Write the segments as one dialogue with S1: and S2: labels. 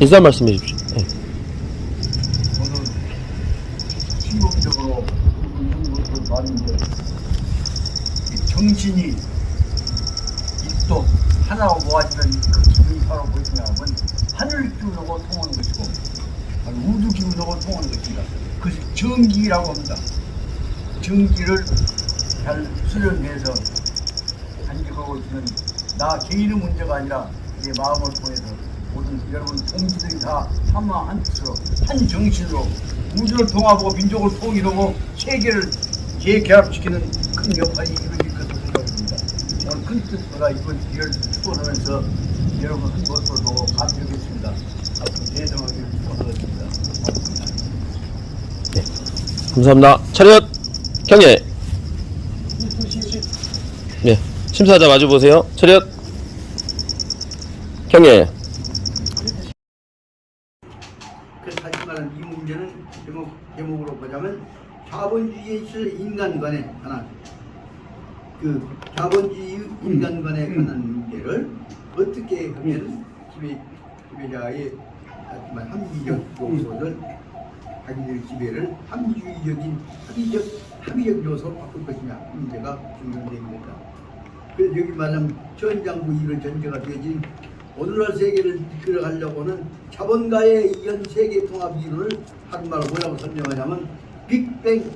S1: 인사 말씀해 주십시오. 네.
S2: 저는 충동적으로 이런 것을 봤는데 정신이 입도 하나로 모아지면 그 기분이 바로 무엇이냐면 하늘 기운하고 통하는 것이고 우주 기운하고 통하는 것입니다. 그것이 정기라고 합니다. 정기를 잘 수련해서 간직하고 있는 나 개인의 문제가 아니라 내 마음을 통해서 모든 여러분 동지들이 다 하나 한 뜻으로 한 정신으로 우주를 통합하고 민족을 통일하고 세계를 재결합시키는 큰 역할이 이루어질 것으로 생각합니다. 오늘 큰 뜻보다 이번 기회를 축원하면서 여러분 한 것을 보고 감격했습니다. 앞으로 대성하기를 축원하겠습니다.
S1: 네. 감사합니다. 차렷 경례. 네. 심사자 마주 보세요. 차렷 경례.
S2: 그래서 다시 말하면 이 문제는 제목으로 보자면 자본주의에 있어 인간 간의 하나 그 자본주의 인간 간에 관한 문제를 어떻게 하면 지배자의 하지만 합리적 요소를 자기들 지배를 합의적 요소로 바꿀 것이냐 문제가 중요됩니다. 그래서 여기 말하면 전장부 이런 전제가 되어진 오늘날 세계를 이끌어가려고는 자본가의 현 세계 통합 이론을 한말로 뭐라고 설명하냐면 빅뱅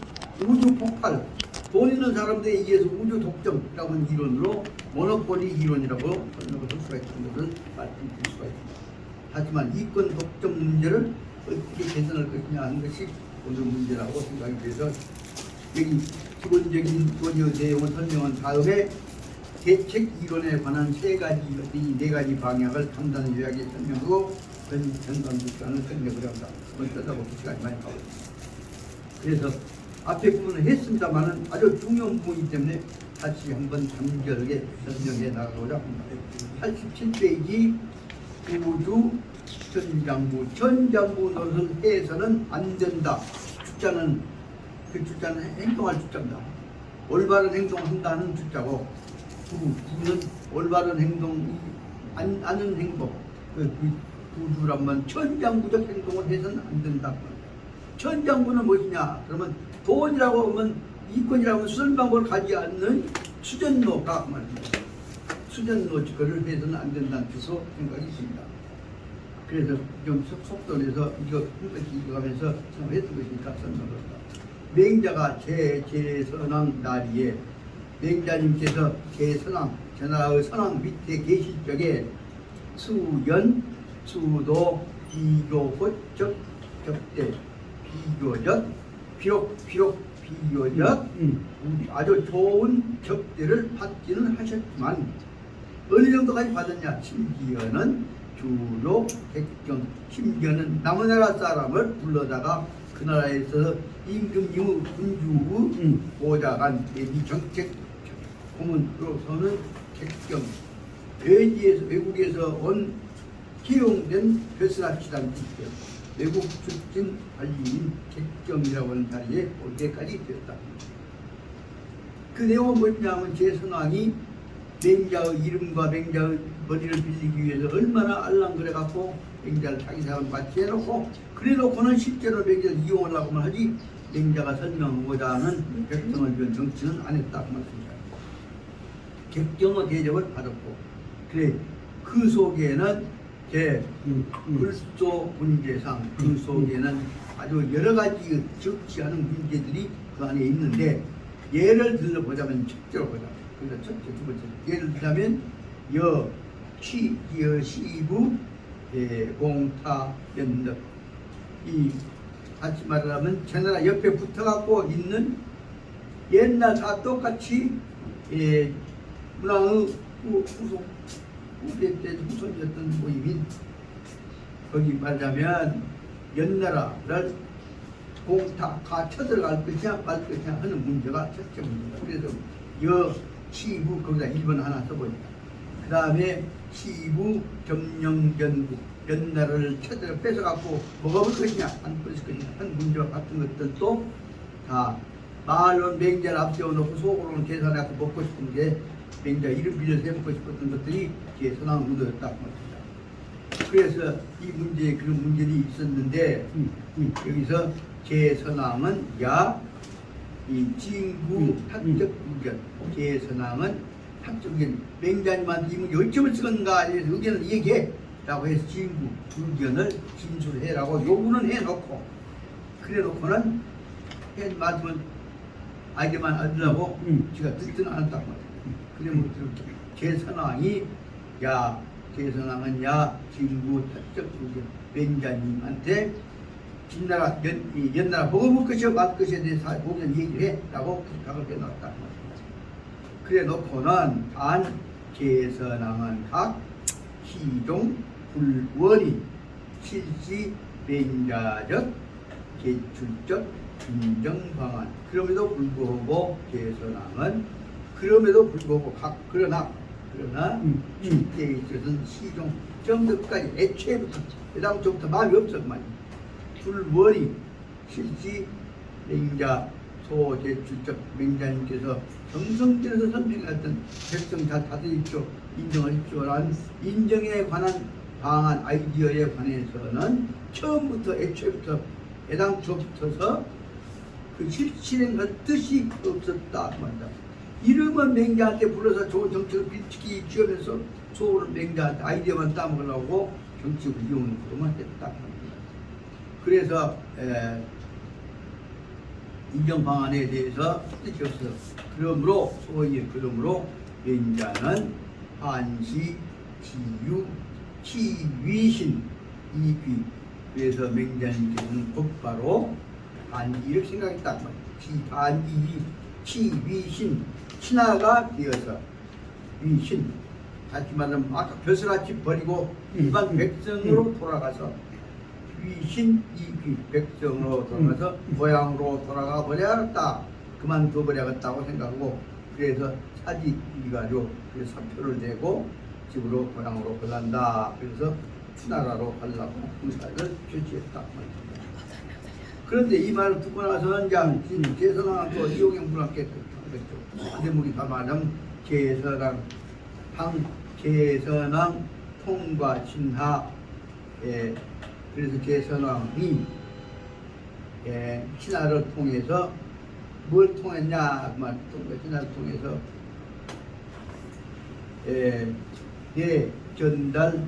S2: 우주 폭발 돈 있는 사람들에 의해서 우주 독점이라고 하는 이론으로 모노폴리 이론이라고 설명을 할 수가 있는 것을 말씀드릴 수가 있습니다. 하지만 이권 독점 문제를 어떻게 개선할 것이냐 하는 것이 오늘 문제라고 생각이 돼서 여기 기본적인 논의 내용을 설명한 다음에 대책 이론에 관한 네 가지 방향을 간단히 요약해 설명하고 전반부간을 설명을 합니다. 먼저 써다보고 시간이 많이 가거든요. 그래서 앞에 부분은 했습니다만은 아주 중요한 부분이기 때문에 다시 한번 간결하게 설명해 나가고자 합니다. 87페이지 우주 전장부 노릇을 해서는 안 된다. 주자는 그 주자는 행동할 주자입니다. 올바른 행동을 한다는 주자고 부는 올바른 행동 아는 행동 그 부주라면 천장부적 행동을 해서는 안 된다. 천장부는 무엇이냐? 그러면 돈이라고 하면 이권이라고 하면 수전방법을 가지 않는 수전노가 말입니다. 수전노 그를 해서는 안 된다는 뜻으로 생각이 있습니다. 그래서 좀 속도 내서 이거 한 번씩 읽어가면서 설명했던 것이니까 설명합니다. 맹자가 제선왕 나리에 맹자님께서 제선왕 전하의 선왕 밑에 계실 적에 수연 수도 비교적 적대 비교적 비록 비교적 아주 좋은 접대를 받지는 하셨지만 어느 정도까지 받았냐? 심지어는 주로 객경 심지어는 남의 나라 사람을 불러다가 그 나라에서 임금 군주의 보좌관 대비 정책 고문으로서는 객경 외국에서 온 기용된 베스라치라는 뜻이에요. 외국 출신 관리인 객경이라고 하는 자리에 올 때까지 되었다. 그 내용은 뭐냐면 제선왕이 맹자의 이름과 맹자의 머리를 빌리기 위해서 얼마나 알랑거려갖고 맹자를 자기 사람 같이 해놓고 그래놓고는 실제로 맹자를 이용하려고만 하지 맹자가 설명하고자 하는 객경을 위한 정치는 안 했다고 말씀드립니다. 객경의 대접을 받았고 그래 그 속에는 불소 문제상 그 속에는 아주 여러 가지 적지 않은 문제들이 그 안에 있는데 예를 들어 보자면 첫째로 보자. 그래서 첫째, 두 번째. 예를 들자면 시부 공타 연덕 이 같이 말하면 제나라 옆에 붙어갖고 있는 옛날 다 똑같이 문왕의 후손이었던 모임인 거기 말하자면 연나라를 공타 다 쳐들어갈 것이냐 말 것이냐 하는 문제가 첫째 문제다. 그래서 시부 거기다 1번 하나 써보니까 그 다음에 시부 점령전국 연나라를 쳐들어 뺏어갖고 먹어볼 것이냐 안 뺏을 것이냐 하는 문제와 같은 것들도 다 말론 맹자를 앞세워놓고 속으로는 계산해서 먹고 싶은 게 맹자 이름 빌려서 해먹고 싶었던 것들이 뒤에 선왕 의도였다고 말합니다. 그래서 이 문제에 그런 문제들이 있었는데 여기서 제선왕은 야, 이 진구 학적 의견, 제선왕은 학적 의견, 맹자님한테 이 문제 열점을 쓰건가 해서 의견을 얘기해 라고 해서 진구 의견을 진술해라고 요구는 해놓고 그래 놓고는 해 맞으면 알게만 알더라고 제가 듣지는 않았단 말이야. 그래 뭐 제선왕이 야, 제선왕은 야 진구 학적 의견 맹자님한테 진나라 연나라 먹어볼 것이요 맛 것에 대해서 보면 얘기를 해 라고 부탁을 해놨다 말이야. 그래 놓고는 단 제선왕은 각 시종 불원이 실시 맹자적 제출적 인정방안 그럼에도 불구하고 제선왕은 그럼에도 불구하고 그러나 실제에 있어서는 시종 정도까지 애초에부터 그다음부터 마음이 없었만 불원이 실시 맹자 소제출적 맹자님께서 정성들에서 선정했던 백성 다들 있죠. 인정하십시오라는 인정에 관한 방안 아이디어에 관해서는 처음부터 애초부터 애당초부터서 그 실행할 뜻이 없었다 말이다. 이름은 맹자한테 불러서 좋은 정책을 비치기 지으면서 소원은 맹자한테 아이디어만 따먹으려고 정책을 이용을 그만 했다 말이다. 그래서 인정 방안에 대해서 뜻이 없어. 그러므로 맹자는 한시, 지유, 치위신 이귀. 그래서 맹자님께서는 곧바로 한기를 생각했단 말이에요. 한기, 치위신, 신하가 되어서 위신. 다시 말하면 아까 벼슬아치 버리고 일반 백성으로 돌아가서 위신 이귀 백성으로 돌아가서 고향으로 돌아가 버려야겠다. 그만둬 버려야겠다고 생각하고 그래서 사직이가지고 사표를 내고 집으로 고향으로 걸란다. 그래서 추나라로 가려고 의사를 표시했다. 그런데 이 말을 듣고 나서는 이제 제선왕도 이용영 분한테 하겠죠. 대목이 다 말하면 제선왕 통과 신하 그래서 제선왕이 신하를 통해서 뭘 통했냐 그 말 신하를 통해서 대전달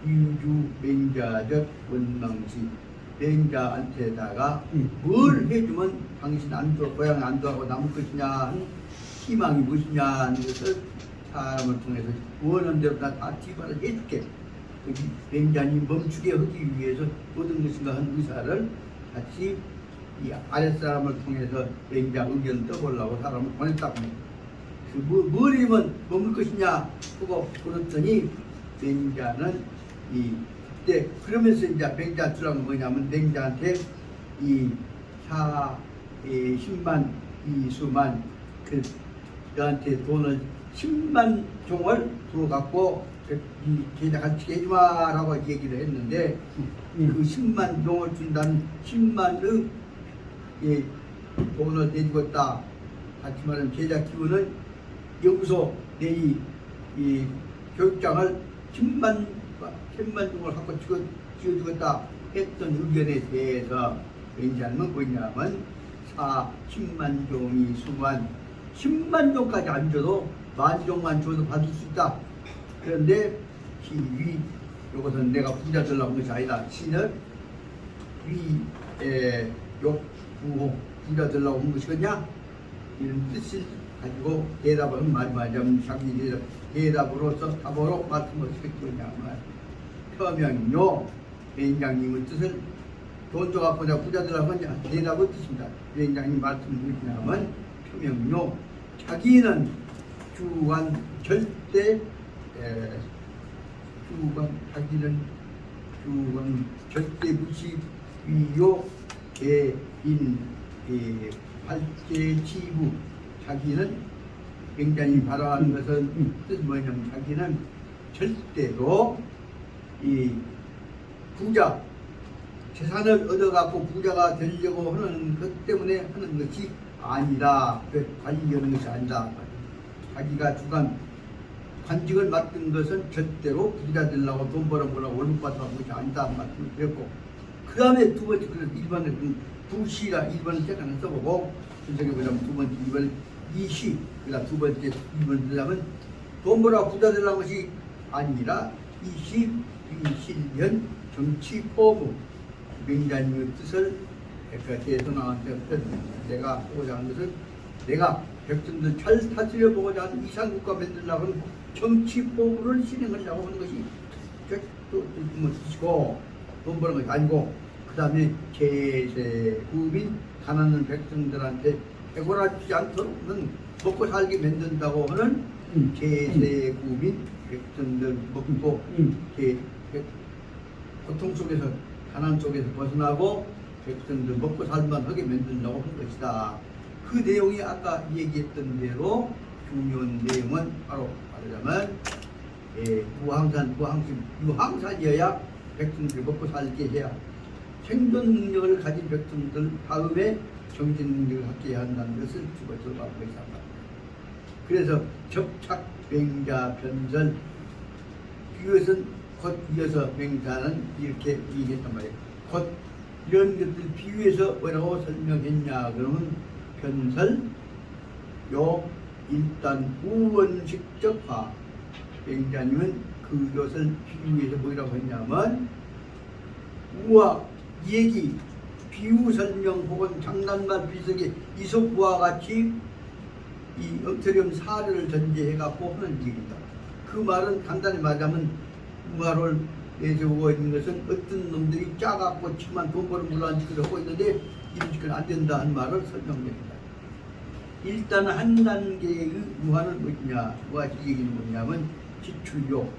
S2: 유주 맹자적 원망시 맹자한테다가 뭘 해주면 당신 안도 고향 안도하고 남을 것이냐 하는 희망이 무엇이냐 하는 것을 사람을 통해서 원하는 대로 다 뒤바라 해줄게. 맹자님 멈추게 하기 위해서 모든 것인가 한 의사를 같이 이 아랫사람을 통해서 맹자 의견 떠보려고 사람을 보냈다고 합니다. 뭘 이면 머물 것이냐 하고 그랬더니 맹자는 그때 그러면서 이제 맹자 주라는 뭐냐면 맹자한테 이 10만 이수만 너한테 돈을 10만 종을 주어갖고 이 제자 같이 해주마라고 얘기를 했는데 그 10만 종을 준다는 10만의 돈을 내주겠다. 같이 말하면 제자 기운은 여기서 내 이 교육장을 10만 종을 갖고 지어주겠다 했던 의견에 대해서 맹자는 뭐냐면 10만 종이 수만 10만 종까지 안 줘도 만 종만 줘도 받을 수 있다. 그런데 위 이것은 내가 부자 되려고 한 것이 아니다. 신을 욕구호 부자 되려고 한 것이겠냐? 이런 뜻을 가지고 대답을 한 말이 맞으면 자기 대답으로서 답으로 말씀을 했겠냐 말. 표명요 맹장님의 뜻을 돈 줘갖고 내가 부자 되려고 하냐? 대답의 뜻입니다. 맹장님 말씀을 드리냐면 표명요 자기는 주관 절대 자기는 주관 절대 무시 위요 개인 발제 치부 자기는 굉장히 바라는 것은 뜻이 뭐냐면 자기는 절대로 이 부자 재산을 얻어갖고 부자가 되려고 하는 것 때문에 하는 것이 아니다. 관리하는 것이 아니다. 자기가 주관 관직을 맡은 것은 절대로 부자 되려고 돈 벌어보려고 월급 받으라고 그것이 아니다 말씀을 드렸고, 그 다음에 두 번째 그래서 1번은 부시라 1번을 잠깐 써보고 분석해 보자면 두 번째 2번 이시, 그다음 두 번째 2번 들자면 돈 벌어 부자 되려는 것이 아니라 이시 비실현 정치 포부 명자님의 뜻을 대선왕한테 내가 하고자 하는 것은 내가 백성들 잘 다스려 보고자 하는 이상국가 만들려고 하는 정치 포부를 실행하려고 하는 것이 뜻이고 돈 버는 것이 아니고, 그 다음에 제세국민 가난한 백성들한테 해고하지 않도록은 먹고 살게 만든다고 하는 제세국민 백성들 먹고 고통 속에서 가난 속에서 벗어나고 백성들 먹고 살만 하게 만든다고 한 것이다. 그 내용이 아까 얘기했던 대로 중요한 내용은 바로 말하자면 무항산이어야 백성들 먹고 살게 해야 생존 능력을 가진 백성들 다음에 정신 능력을 갖게 해야 한다는 것을 주어서 하고 있습니다. 그래서 접착, 맹자, 변설 이것은 곧 이어서 맹자는 이렇게 얘기했단 말이에요. 곧 이런 것들 비유해서 뭐라고 설명했냐 그러면 변설, 요 일단 우원식적화. 맹자님은 그것을 비유해서 뭐라고 했냐면 우화 얘기 비유 설명 혹은 장난말 비석의 이솝우와 같이 이 엉터리움 사례를 전제해갖고 하는 얘기입니다. 그 말은 간단히 말하자면 우화를 내세우고 있는 것은 어떤 놈들이 짜갖고 치만 돈 버는 물론 짓을 하고 있는데 이런 짓은 안 된다 하는 말을 설명됩니다. 일단 한 단계의 우화는 뭐냐, 우화 얘기는 뭐냐면 지출료,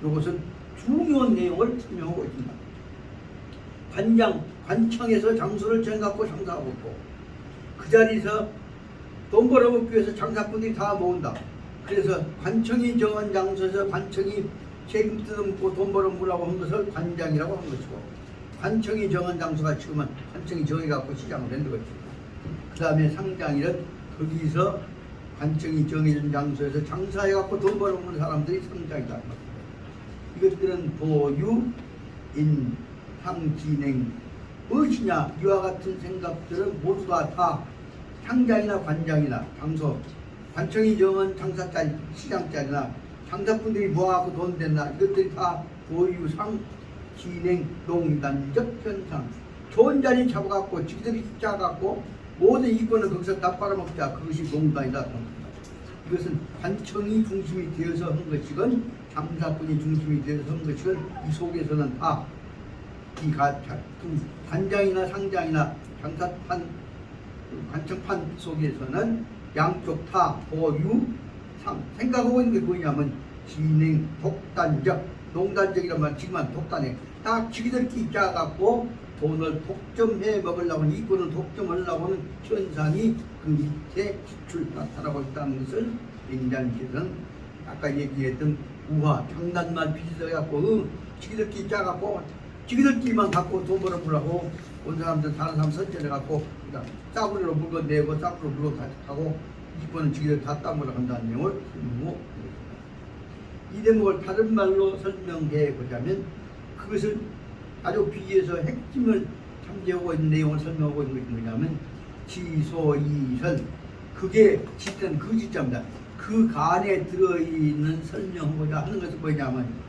S2: 이것은 중요한 내용을 설명하고 있습니다. 관청에서 장소를 정해갖고 장사하고 있고 그 자리에서 돈 벌어먹기 위해서 장사꾼들이 다 모은다. 그래서 관청이 정한 장소에서 관청이 세금 뜯어먹고 돈 벌어먹으려고 한 것을 관장이라고 한 것이고, 관청이 정한 장소가 지금은 관청이 정해갖고 시장을 낸 것이고, 그 다음에 상장이는 거기서 관청이 정해진 장소에서 장사해갖고 돈 벌어먹는 사람들이 상장이다. 이것들은 보유, 인, 상, 진행 무엇이냐, 이와 같은 생각들은 모두가 다 상장이나 관장이나 장소, 관청이 정한 장사짜리, 시장짜리나 장사꾼들이 모아갖고 돈 냈나, 이것들이 다 보유, 상, 진행, 농단적 현상. 좋은 자리 잡아갖고 지들이 짜갖고 모든 이권을 거기서 다 빨아먹자, 그것이 농단이다. 이것은 관청이 중심이 되어서 한 것이건 장사꾼이 중심이 되어서 한 것이건 이 속에서는 다 이 관장이나 상장이나 장사판, 관청판 속에서는 양쪽 다 보유, 상, 생각하고 있는 게 뭐냐면 진행, 독단적, 농단적이란 말 지금은 독단해. 딱 지기들끼리 짜갖고 돈을 독점해 먹으려고 하는, 이권을 독점하려고 하는 현상이 그 밑에 지출 나타나고 있다는 것을 맹자님께서는 아까 얘기했던 우화, 장난만 비슷해갖고 지기들끼리 짜갖고 지기들끼리만 갖고 돈 벌어보려고 온 사람들 다른 사람 선전해갖고 싸구려로 물건 내고 싸구려 물건 가져가고 이권은 지기들 다 따먹으러 간다는 내용을 설명하고, 이 대목을 다른 말로 설명해 보자면 그것을 아주 비유해서 핵심을 참조하고 있는 내용을 설명하고 있는 것이 뭐냐면 지소이설, 그게 진짜는 그 진짜입니다. 그 간에 들어있는 설명하고자 하는 것은 뭐냐면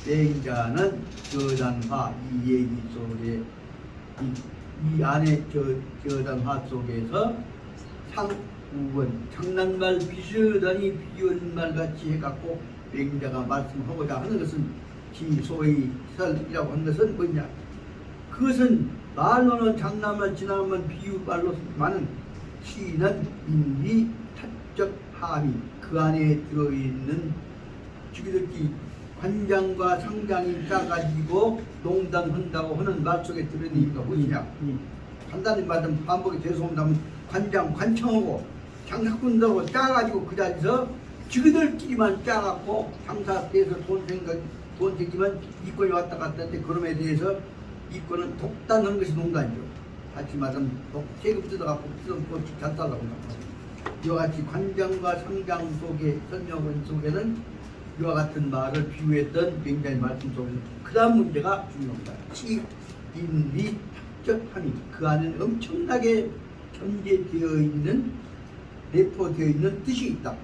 S2: 맹자는 저단화, 이 얘기 속에 이 안에 저단화 속에서 상우원, 장난말 비슷하니 비유말 같이 해갖고 맹자가 말씀하고자 하는 것은 지소이설이라고 하는 것은 뭐냐, 그것은 말로는 장난만 지나면 비유말로만은 시는 인리 타적 함이 그 안에 들어있는 주기들끼리 관장과 상장이 짜가지고 농단한다고 하는 말 속에 들어있는 이유가 무엇이냐, 간단히 말하면 반복이 죄송합니다면 관장, 관청하고 장사꾼들하고 짜가지고 그 자리에서 주기들끼리만 짜갖고 장사돼서 돈 생기면 이권이 왔다 갔다 할때 그럼에 대해서 이권은 독단하는 것이 농단이죠. 같이 말하면 세금 뜯어갖고 뜯어먹고 잣달라고 합니다. 이와 같이 관장과 상장 속에 설명원 속에는 이와 같은 말을 비유했던 맹자의 말씀 속에서 그 다음 문제가 중요합니다. 치, 인리, 합적함이 그 안에는 엄청나게 전제되어 있는 내포되어 있는 뜻이 있다.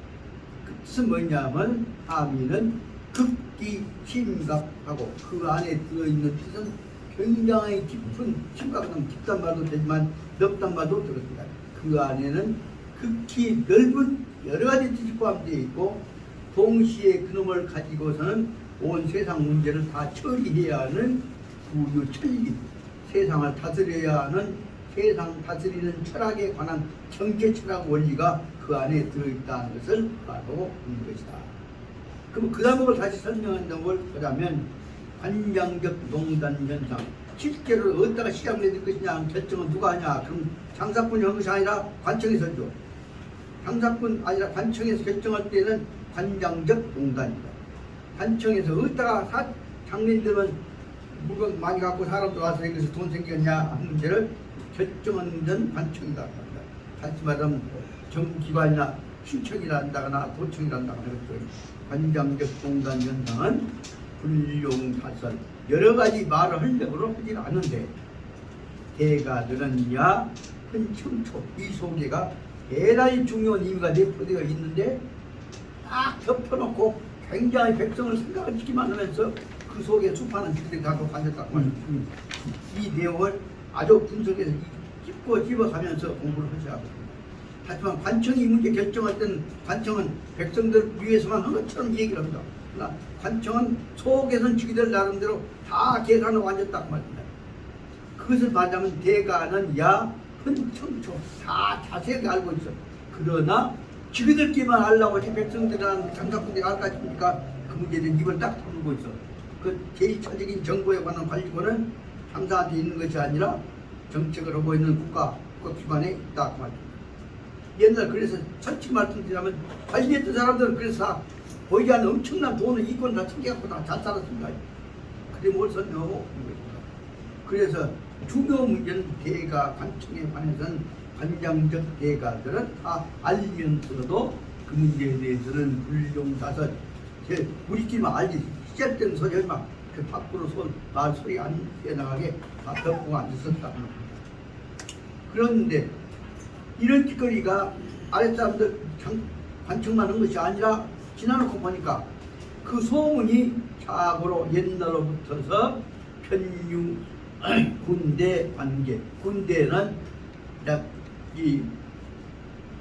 S2: 그 뜻은 뭐냐면 함의는 극기 심각하고 그 안에 들어있는 뜻은 굉장히 깊은 심각한 깊단 말도 되지만 넓단 말도 들었습니다. 그 안에는 극히 넓은 여러 가지 뜻이 포함되어 있고 동시에 그놈을 가지고서는 온 세상 문제를 다 처리해야 하는 구유천리 세상을 다스려야 하는 세상 다스리는 철학에 관한 정제 철학 원리가 그 안에 들어있다는 것을 바로 보는 것이다. 그럼 그 다음을 다시 설명한다는 걸 보자면 관장적 농단 현상 실제로 어디다가 시작을 해줄 것이냐 결정은 누가 하냐. 그럼 장사꾼이 한 것이 아니라 관청에서 하죠. 장사꾼 아니라 관청에서 결정할 때는 관장적 농단이다. 관청에서 어디다가 장민들은 물건 많이 갖고 사람들 와서 여기서 돈 생겼냐 하는 문제를 결정하는 건 관청이다. 다시 말하면 정기관이나 신청이라 한다거나 도청이라 한다거나 그랬죠. 관장적 농단 현상은 불용사설 여러 가지 말을 하려고 하지 않는데 대가들은 야 흔청초 이 속에가 대단히 중요한 의미가 내포되어 있는데 딱 덮어놓고 굉장히 백성을 생각을 시키만 하면서 그 속에 수많은 지들이 갖고 앉았다고 말입니다. 이 내용을 아주 분석해서 짚고 집어가면서 공부를 하셔야 합니다. 하지만 관청이 이 문제 결정할 때는 관청은 백성들 위해서만 한 것처럼 얘기를 합니다. 그러나 관청은 속에선 지기들 나름대로 다 계산하고 앉았다고 말입니다. 그것을 말하면 대가는 야, 흔청초 다 자세하게 알고 있어. 그러나 지그들끼만 알라고 하지 백성들이랑 장사꾼들이 알까 싶으니까 그 문제는 입을 딱 다물고 있어. 그 제1차적인 정보에 관한 관리권은 장사한테 있는 것이 아니라 정책을 하고 있는 국가기관에 있다 그 말입니다. 옛날 그래서 솔직히 말씀드리자면 관리했던 사람들은 그래서 다 보이지 않는 엄청난 돈을 이권 다 챙겨갖고 다 잘 살았습니다. 그래 뭘 설명하고 있는 것입니다. 그래서 중요 문제는 대가 관청에 관해서는 관장적 대가들은 다 알면서도 그 문제에 대해서는 불용사설 우리끼리만 알지 시작된 소리 얼마 그 밖으로 말 소리 안 빼나가게 다 덮고 앉았었다. 그런데 이런 짓거리가 아랫사람들 관청만 한 것이 아니라 지나놓고 보니까 그 소문이 자고로 옛날로부터서 편유 군대 관계 군대는 이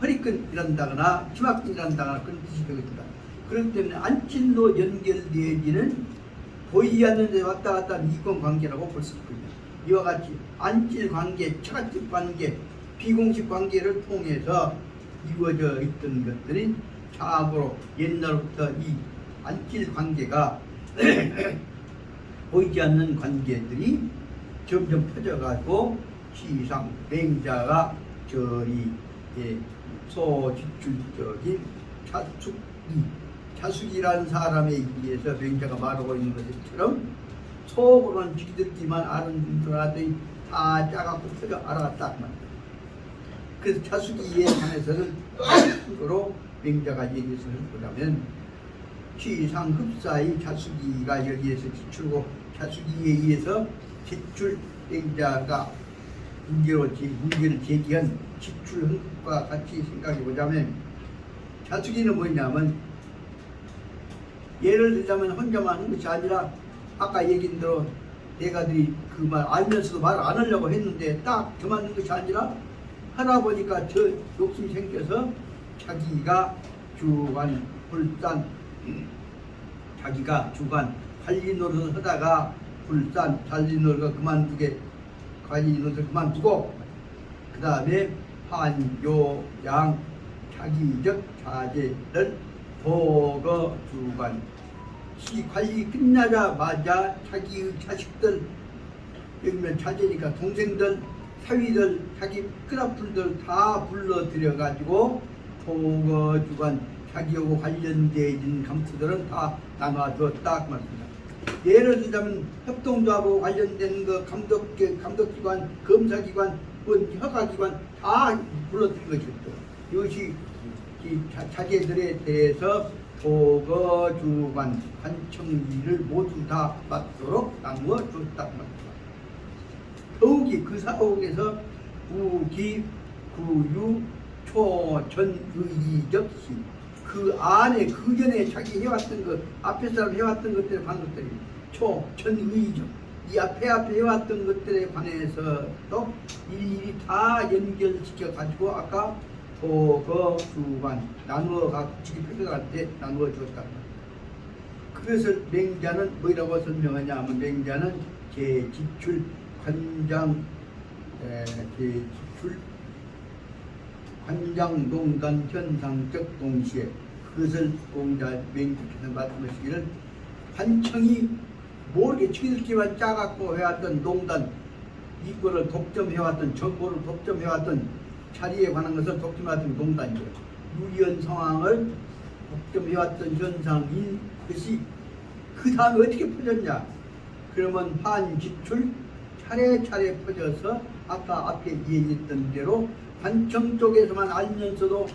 S2: 허리끈이란다거나 치막끈이란다거나 그런 뜻이 되겠습니다. 그렇기 때문에 안친로 연결되어지는 보이지 않는 데 왔다 갔다 하는 이권관계라고 볼 수 있거든요. 이와 같이 안질관계, 처갓집 관계, 비공식 관계를 통해서 이루어져 있던 것들이 자고로 옛날부터 이 안질관계가 보이지 않는 관계들이 점점 퍼져가지고 시상 맹자가 저리 소지출적인 자숙이라는 사람에 의해서 맹자가 말하고 있는 것처럼 속으로는 지들끼만 아는 줄 알았더니 다 짜갖고 퍼져 알아갔다 말입니다. 그래서 자숙이에 관해서는 스스로 맹자가 얘기해서 보자면 시상흡사의 자숙이가 여기에서 지출고 자숙이에 의해서 지출 맹자가 문제를 제기한 지출 흥국과 같이 생각해 보자면 자숙이는 뭐냐면 예를 들자면 혼자만 하는 것이 아니라 아까 얘기한 대로 대가들이 그 말 알면서도 말을 안 하려고 했는데 딱 그만둔 것이 아니라 하다 보니까 저 욕심이 생겨서 자기가 주관 불산 자기가 주관 관리 노릇을 하다가 불산 관리 노릇을 그만두게 관리 노릇을 그만두고 그 다음에 한요양 자기적 자제를 보거 주관 시 관리 끝나자마자 자기의 자식들 여기면 자제니까 동생들 사위들 자기 큰아들들 다 불러들여 가지고 보거 주관 자기하고 관련된 감투들은 다 나눠줬다 그 말입니다. 예를 들자면 협동조합하고 관련된 그 감독기관, 검사기관, 허가기관 다 불러들인 것이죠. 이것이 자제들에 대해서 보거주관 관청리를 모두 다 받도록 나누어 줬다. 더욱이 그 사옥에서 우기 구유 초전의적 그 안에 그 전에 자기 해왔던 것 앞에 사람 해왔던 것들에 관한 것들이 초전의적 이 앞에 해왔던 것들에 관해서도 일일이 다 연결시켜 가지고 아까 보거주관 나누어 지급표할 때 나누어 줬다. 그것을 맹자는 뭐라고 설명하냐 하면 맹자는 제지출 관장 제지출 관장농단 현상적 동시에 그것을 공자 맹자께서 말씀하시기를 관청이 모르게 지들끼만 짜갖고 해왔던 농단 이권을 독점해왔던 정보를 독점해왔던 자리에 관한 것을 독점해왔던 농단이죠. 유리한 상황을 독점해왔던 현상인 것이 그 다음에 어떻게 퍼졌냐? 그러면 한지출 차례차례 퍼져서 아까 앞에 얘기했던 대로 관청 쪽에서만 알면서도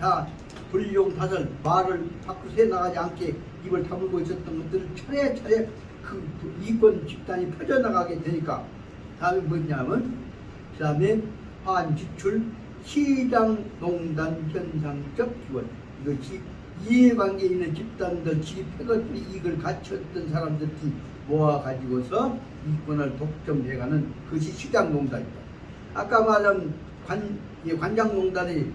S2: 다 불용타설 말을 밖으로 새나가지 않게 입을 다물고 있었던 것들을 차례차례 그 이권 집단이 퍼져나가게 되니까 다음에 뭐냐면 그 다음에 한지출 시장농단 현상적 기원 이것이 이해관계에 있는 집단들 지폐것들이 이걸 갖췄던 사람들이 모아가지고서 이권을 독점해가는 그것이 시장농단이다. 아까 말한 관장농단이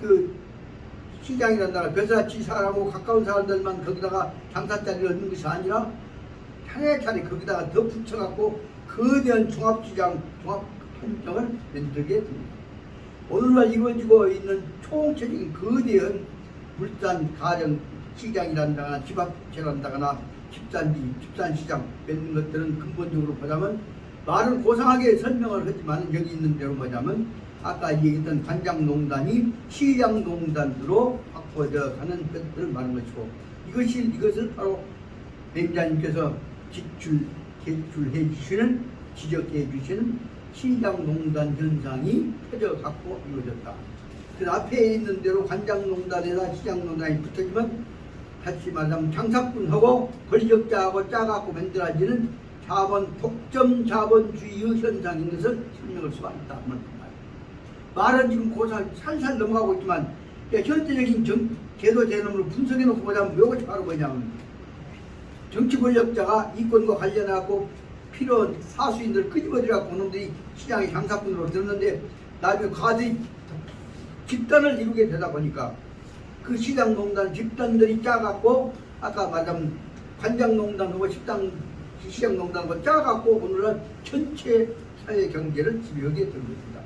S2: 그 시장이란다가 벼슬아치 사람하고 가까운 사람들만 거기다가 장사자리를 얻는 것이 아니라 차례차례 거기다가 더 붙여갖고 거대한 종합시장, 종합환경을 만들게 됩니다. 오늘날 이루어지고 있는 총체적인 거대한 물산 가정 시장이란다거나 집합체란다거나 집산시장 맺는 것들은 근본적으로 보자면 말은 고상하게 설명을 하지만 여기 있는 대로 뭐냐면 아까 얘기했던 관장농단이 시장농단으로 바꿔져 가는 것들을 말하는 것이고 이것을 바로 맹자님께서 제출해 주시는 지적해 주시는 시장농단 현상이 펴져 갖고 이루어졌다. 그 앞에 있는 대로 관장농단에다 시장농단이 붙어지면 다시 말하면 장사꾼하고 권력자하고 짜갖고 만들어지는 자본 독점 자본주의의 현상인 것을 설명할 수가 있다. 말은 지금 고살 살살 넘어가고 있지만 현재적인 제도 제놈으로 분석해 놓고 보자면 이것이 바로 뭐냐면 정치 권력자가 이권과 관련하고 필요한 사수인들 끄집어들여갖고 그놈들이 시장의 장사꾼으로 들었는데 나중에 과들이 집단을 이루게 되다 보니까 그 시장농단 집단들이 짜갖고 아까 말한 관장농단하고 시장농단하고 짜갖고 오늘날 전체 사회 경제를 지배하게 된 것입니다.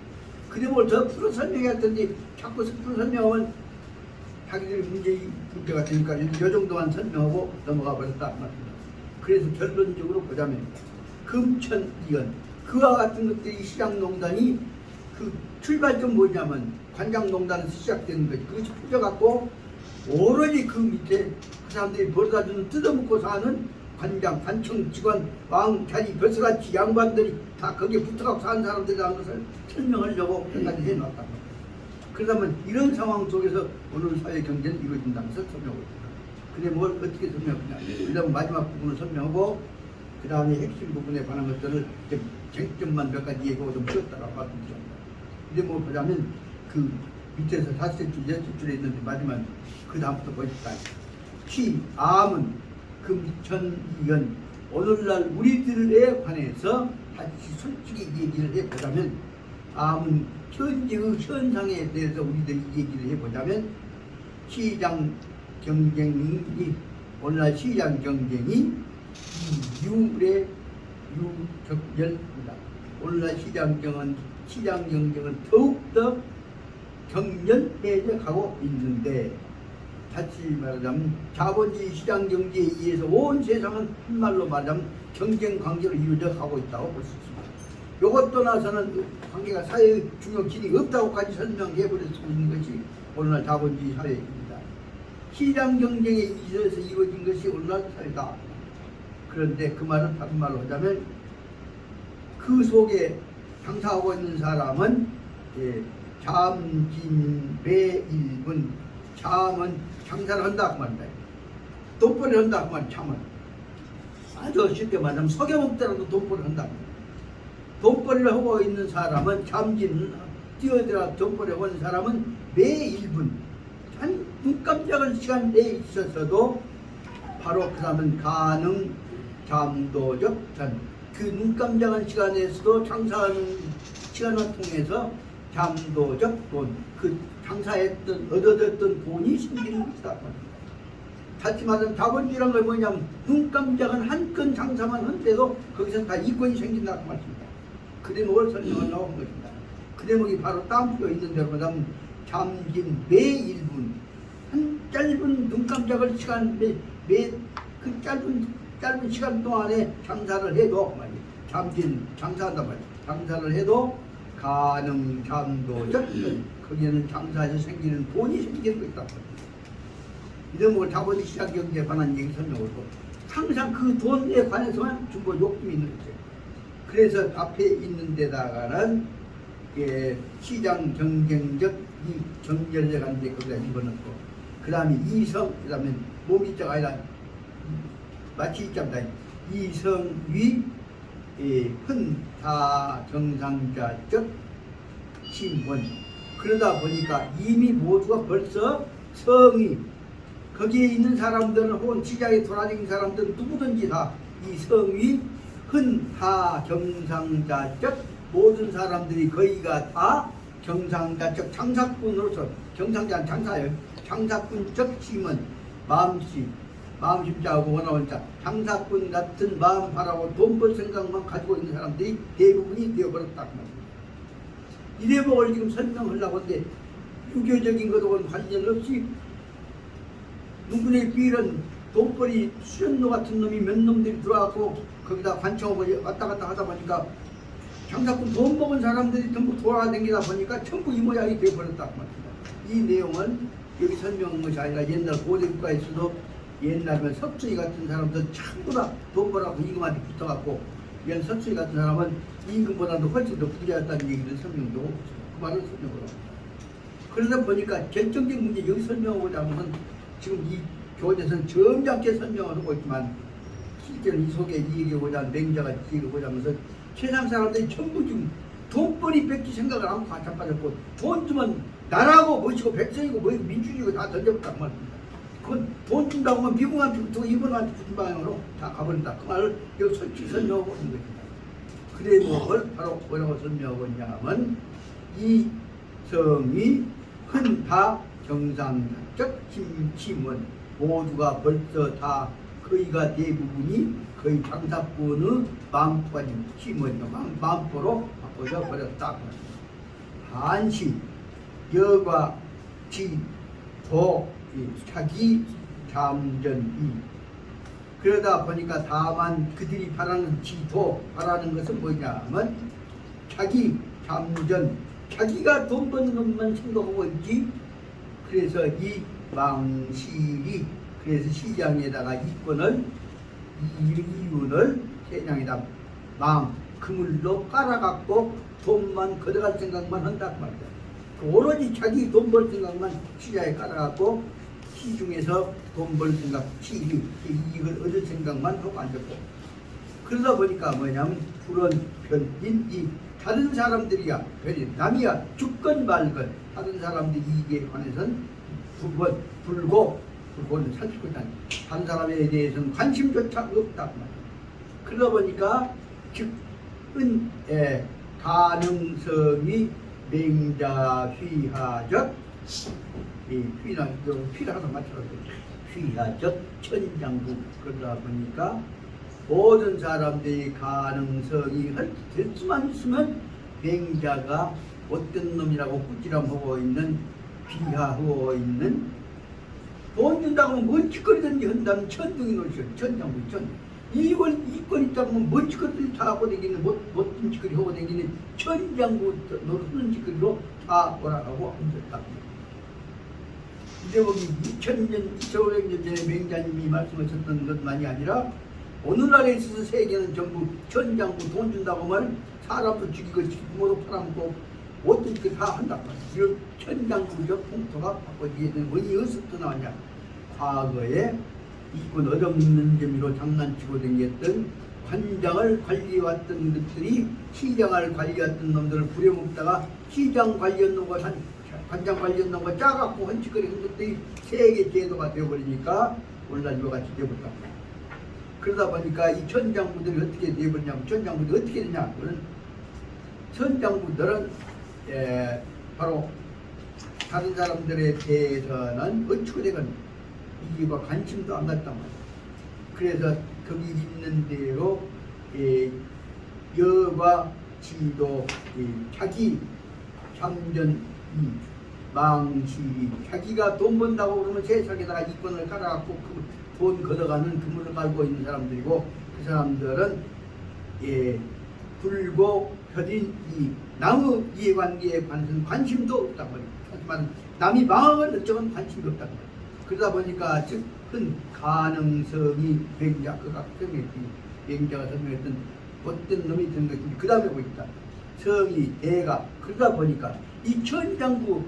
S2: 근데 뭘 더 풀어 설명해야 했더니 자꾸 풀어 설명하면 자기들이 문제가 되니까 이 정도만 설명하고 넘어가 버렸다 말입니다. 그래서 결론적으로 보자면 금천이연 그와 같은 것들이 시장농단이 그 출발점 뭐냐면 관장농단에서 시작되는 거지. 그것이 퍼져갖고 오로지 그 밑에 그 사람들이 벌어다주는 뜯어먹고 사는 관청 직원 왕자리 벼슬아치 양반들이 다 거기에 붙어갖고 사는 사람들이라는 것을 설명하려고 끝까지 해놨다. 그러다면 이런 상황 속에서 오늘 사회 경제는 이루어진다는 것을 설명하고 있다. 근데 뭘 어떻게 설명하냐. 그다음 마지막 부분을 설명하고 그 다음에 핵심 부분에 관한 것들을 쟁점만 몇 가지 얘기하고 좀 쉬었다가 말씀드립니다. 근데 뭐 보자면 그 밑에서 4세 줄, 6세 줄에 있는데 마지막 그 다음부터 보십시다. 암은 금천이연 오늘날 우리들에 관해서 다시 솔직히 얘기를 해보자면 암은 현재의 현상에 대해서 우리들이 얘기를 해보자면 시장 경쟁이 오늘날 시장 경쟁이 유의 유격열입니다. 오늘날 시장 경쟁은 더욱더 격렬해져 가고 있는데 다시 말하자면 자본주의 시장 경제에 의해서 온 세상은 한말로 말하자면 경쟁 관계로 이루어져 가고 있다고 볼 수 있습니다. 이것 떠나서는 관계가 사회의 중요 기능이 없다고까지 설명해 버릴 수 있는 것이 오늘날 자본주의 사회입니다. 시장 경쟁에 의해서 이루어진 것이 오늘날 사회다. 그런데 그 말은 다른 말로 하자면 그 속에 장사하고 있는 사람은 잠진배일분 참은 장사를 한다 그 말이다. 돈벌이를 한다 그 말. 참은 아주 쉽게 말하면 석여먹더라도 돈벌이를 한다. 돈벌이를 하고 있는 사람은 잠진 뛰어들어 돈벌이를 하는 사람은 매 1분 한 눈 깜짝할 시간 내에 있어서도 바로 그 사람은 가능 잠도적 그 눈 깜짝한 시간에서도 장사하는 시간을 통해서 잠도적 돈, 그 장사했던 얻어졌던 돈이 생기는 것이다. 다시 말하면 자본주의란 건 뭐냐면 눈 깜짝한 한 건 장사만 한데도 거기서 다 이권이 생긴다고 말씀입니다. 그 대목을 설명하려고 한 것입니다. 그 대목이 바로 다음 표에 있는 대로 말하면 잠진 매 1분 한 짧은 눈 깜짝할 시간 그 짧은 시간 동안에 장사를 해도 말이에요. 잠진 장사한단 말이에요. 장사를 해도 가능 잠도적 거기에는 장사에서 생기는 돈이 생기는 거 있다. 이런 걸 자본주의 시장 경제에 관한 얘기 설명하고 항상 그 돈에 관해서만 중고 욕심이 있는 거죠. 그래서 앞에 있는 데다가는 시장 경쟁적 이 정결력한데 거기다 집어넣고 그 다음에 이성, 그 다음에 몸이자가 아니라 마치 있답니다. 이성위 흔다 정상자적 신원. 그러다 보니까 이미 모두가 벌써 성이 거기에 있는 사람들은 혹은 시장에 돌아다니는 사람들은 누구든지 다 이 성위 흔하 정상자적 모든 사람들이 거의가 다 정상자적 장사꾼으로서 정상자는 장사예요. 장사꾼적 심은 마음심자하고 원어원자 장사꾼 같은 마음 바라고 돈 벌 생각만 가지고 있는 사람들이 대부분이 되어버렸다. 이 대목을 지금 설명하려고 하는데 유교적인 것하고는 관련 없이 누구네 비일은 돈벌이 수련노 같은 놈이 몇 놈들이 들어와갖고 거기다 관청하고 왔다 갔다 하다 보니까 장사꾼 돈 먹은 사람들이 전부 돌아다니다 보니까 전부 이 모양이 되어버렸다. 이 내용은 여기 설명한 것이 아니라 옛날 고대 국가에서도 옛날에 석순이 같은 사람들 전부 다 돈 벌라고 임금한테 붙어갖고 이런 석순이 같은 사람은 임금보다도 훨씬 더 부자였다는 얘기를 설명도 그 말을 설명을 합니다. 그러다 보니까 결정적인 문제 여기 설명하고자 하면 지금 이 교재에서는 점잖게 설명을 하고 있지만 실제로 이 속에 이 얘기하고자 하는 맹자가 이 얘기하고자 하면서 세상 사람들이 전부 지금 돈벌이 뺏기 생각을 않고 자빠졌고 돈 주면 나라고 멋이고 백성이고 뭐 민주주의고 다 던져버렸단 말입니다. 그건 돈 준다고 하면 미국한테 붙고 일본한테 붙은 방향으로 다 가버린다. 그 말을 여기 솔직히 설명하고 있는 것입니다. 그래 뭘 바로 뭐라고 설명하고 있냐면 이 성이 흔다 정상적 힘은 모두가 벌써 다 거의가 대부분이 거의 장사꾼의 마음까지 힘은 마음포로 바꿔져 버렸다. 한시 여과 지도 자기 잠전이 그러다 보니까 다만 그들이 바라는 지도 바라는 것은 뭐냐면 자기 잠전 자기가 돈 버는 것만 생각하고 있지. 그래서 이 망실이 그래서 시장에다가 이권을 이윤을 세상에다 마음 그물로 깔아갖고 돈만 걷어갈 생각만 한단 말이야. 오로지 자기 돈 벌 생각만 시장에 깔아갖고 시중에서 돈 벌 생각, 이익을 얻을 생각만 하고 앉았고 그러다 보니까 뭐냐면 불은 별인 이 다른 사람들이야 별인 남이야 죽건 말건 다른 사람들 이익에 관해서는 불고는 살수 있다. 다른 사람에 대해서는 관심조차 없다. 그러다 보니까 즉은 가능성이 맹자휘하적 휘를 하나 맞춰가지고 휘하적 천장부 그러다 보니까 모든 사람들이 가능성이 될 수만 있으면 맹자가 어떤 놈이라고 꾸지람하고 있는 비하하고 있는 돈 준다고 하면 뭔 짓거리든지 한다는 천둥이 놀이죠. 천장부 천 이권 있다고 하면 뭔 짓거리든지 다 하고 다니는 멋진 짓거리 하고 다니는 천장부 노는 짓거리로 다 돌아가고 앉았다. 이 대목이 2000년, 2500년 전에 맹자님이 말씀하셨던 것만이 아니라 오늘날에 있어서 세계는 전부 천장부 돈 준다고 하면 사람도 죽이고 부모도 팔아먹고 어떤 짓을 다 한단 말이에요. 천장부적 풍토가 바꿔지게 된 원인이 어디서부터 나왔냐? 과거에 이권 얻어먹는 재미로 장난치고 다녔던 관장을 관리해왔던 것들이 시장을 관리했던 놈들을 부려먹다가 시장 관련 놈과 관장 관련 놈과 짜갖고 헌치거리는 것들이 세계 제도가 되어버리니까 오늘날 이와 같이 되어버렸다. 그러다 보니까 이 천장부들이 어떻게 되어버리냐면, 천장부들이 어떻게 되냐? 그는 천장부들은 바로 다른 사람들에 대해서는 어찌고 되건 이기가 관심도 안 갖단 말이야. 그래서 거기 있는 대로 여과 지도 자기 참전 망시 자기가 돈 번다고 그러면 세상에다가 이권을 깔아갖고 그 돈 걷어가는 그물을 깔고 있는 사람들이고, 그 사람들은 불고 펴진 이 남의 이해관계에 관해서는 관심도 없단 말이에요. 하지만 남이 망하는 어쩌면 관심도 없단 말이에요. 그러다 보니까 즉 큰 가능성이 맹자 그 각성했지, 맹자가 설명했던 어떤 놈이 된 것인지 그 다음에 보니까 성이 대가. 그러다 보니까 이 천장부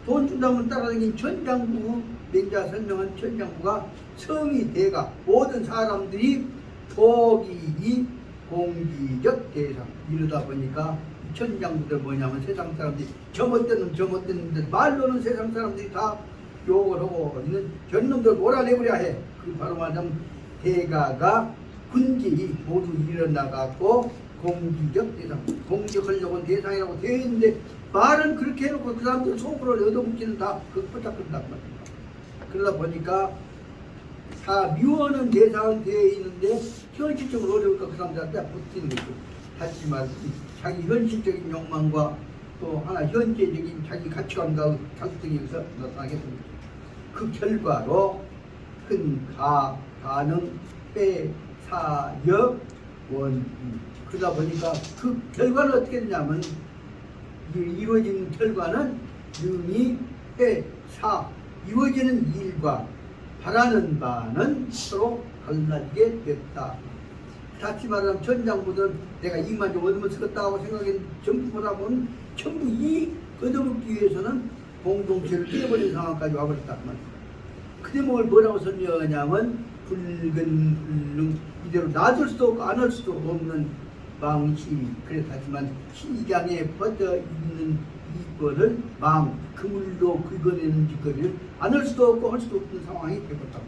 S2: 돈 준다면 따라다닌 천장부, 맹자 설명한 천장부가 성이 대가, 모든 사람들이 토기 공기적 대상. 이러다 보니까 천장부들 뭐냐면 세상 사람들이 저못된 놈들 말로는 세상 사람들이 다 욕을 하고 있는 전놈들 몰아내버려야 해. 그 바로 말하자면 대가가 군질이 모두 일어나갖고 공기적 대상, 공격하려고 대상이라고 되어 있는데 말은 그렇게 해놓고 그 사람들 속으로 얻어먹기는 다 끄떡끄떡 말입니다. 그러다 보니까 다 미워하는 대상은 되어 있는데 현실적으로 어려우니까 그 사람들한테 붙이는 거죠. 하지만 자기 현실적인 욕망과 또 하나 현재적인 자기 가치관과 작성이 여기서 나타나겠습니다. 그 결과로 큰 가능 빼사역 원인. 그러다 보니까 그 결과는 어떻게 되냐면, 이루어진 결과는 능이 빼사, 이루어지는 일과 바라는 바는 서로 달라지게 됐다. 다시 말하면 천장부들은 내가 이익만 좀 얻으면 쓰겠다고 생각했는데 전부 보다 보면 전부 이익 얻어먹기 위해서는 공동체를 깨버린 상황까지 와버렸단 말이야. 그 대목을 뭐라고 설명하냐면, 불근 이대로 놔둘 수도 없고 안 할 수도 없는 망시. 그렇다지만 시장에 퍼져 있는 이권을 그물로 긁어내는 짓거리를 안 할 수도 없고 할 수도 없는 상황이 되었단 말이야.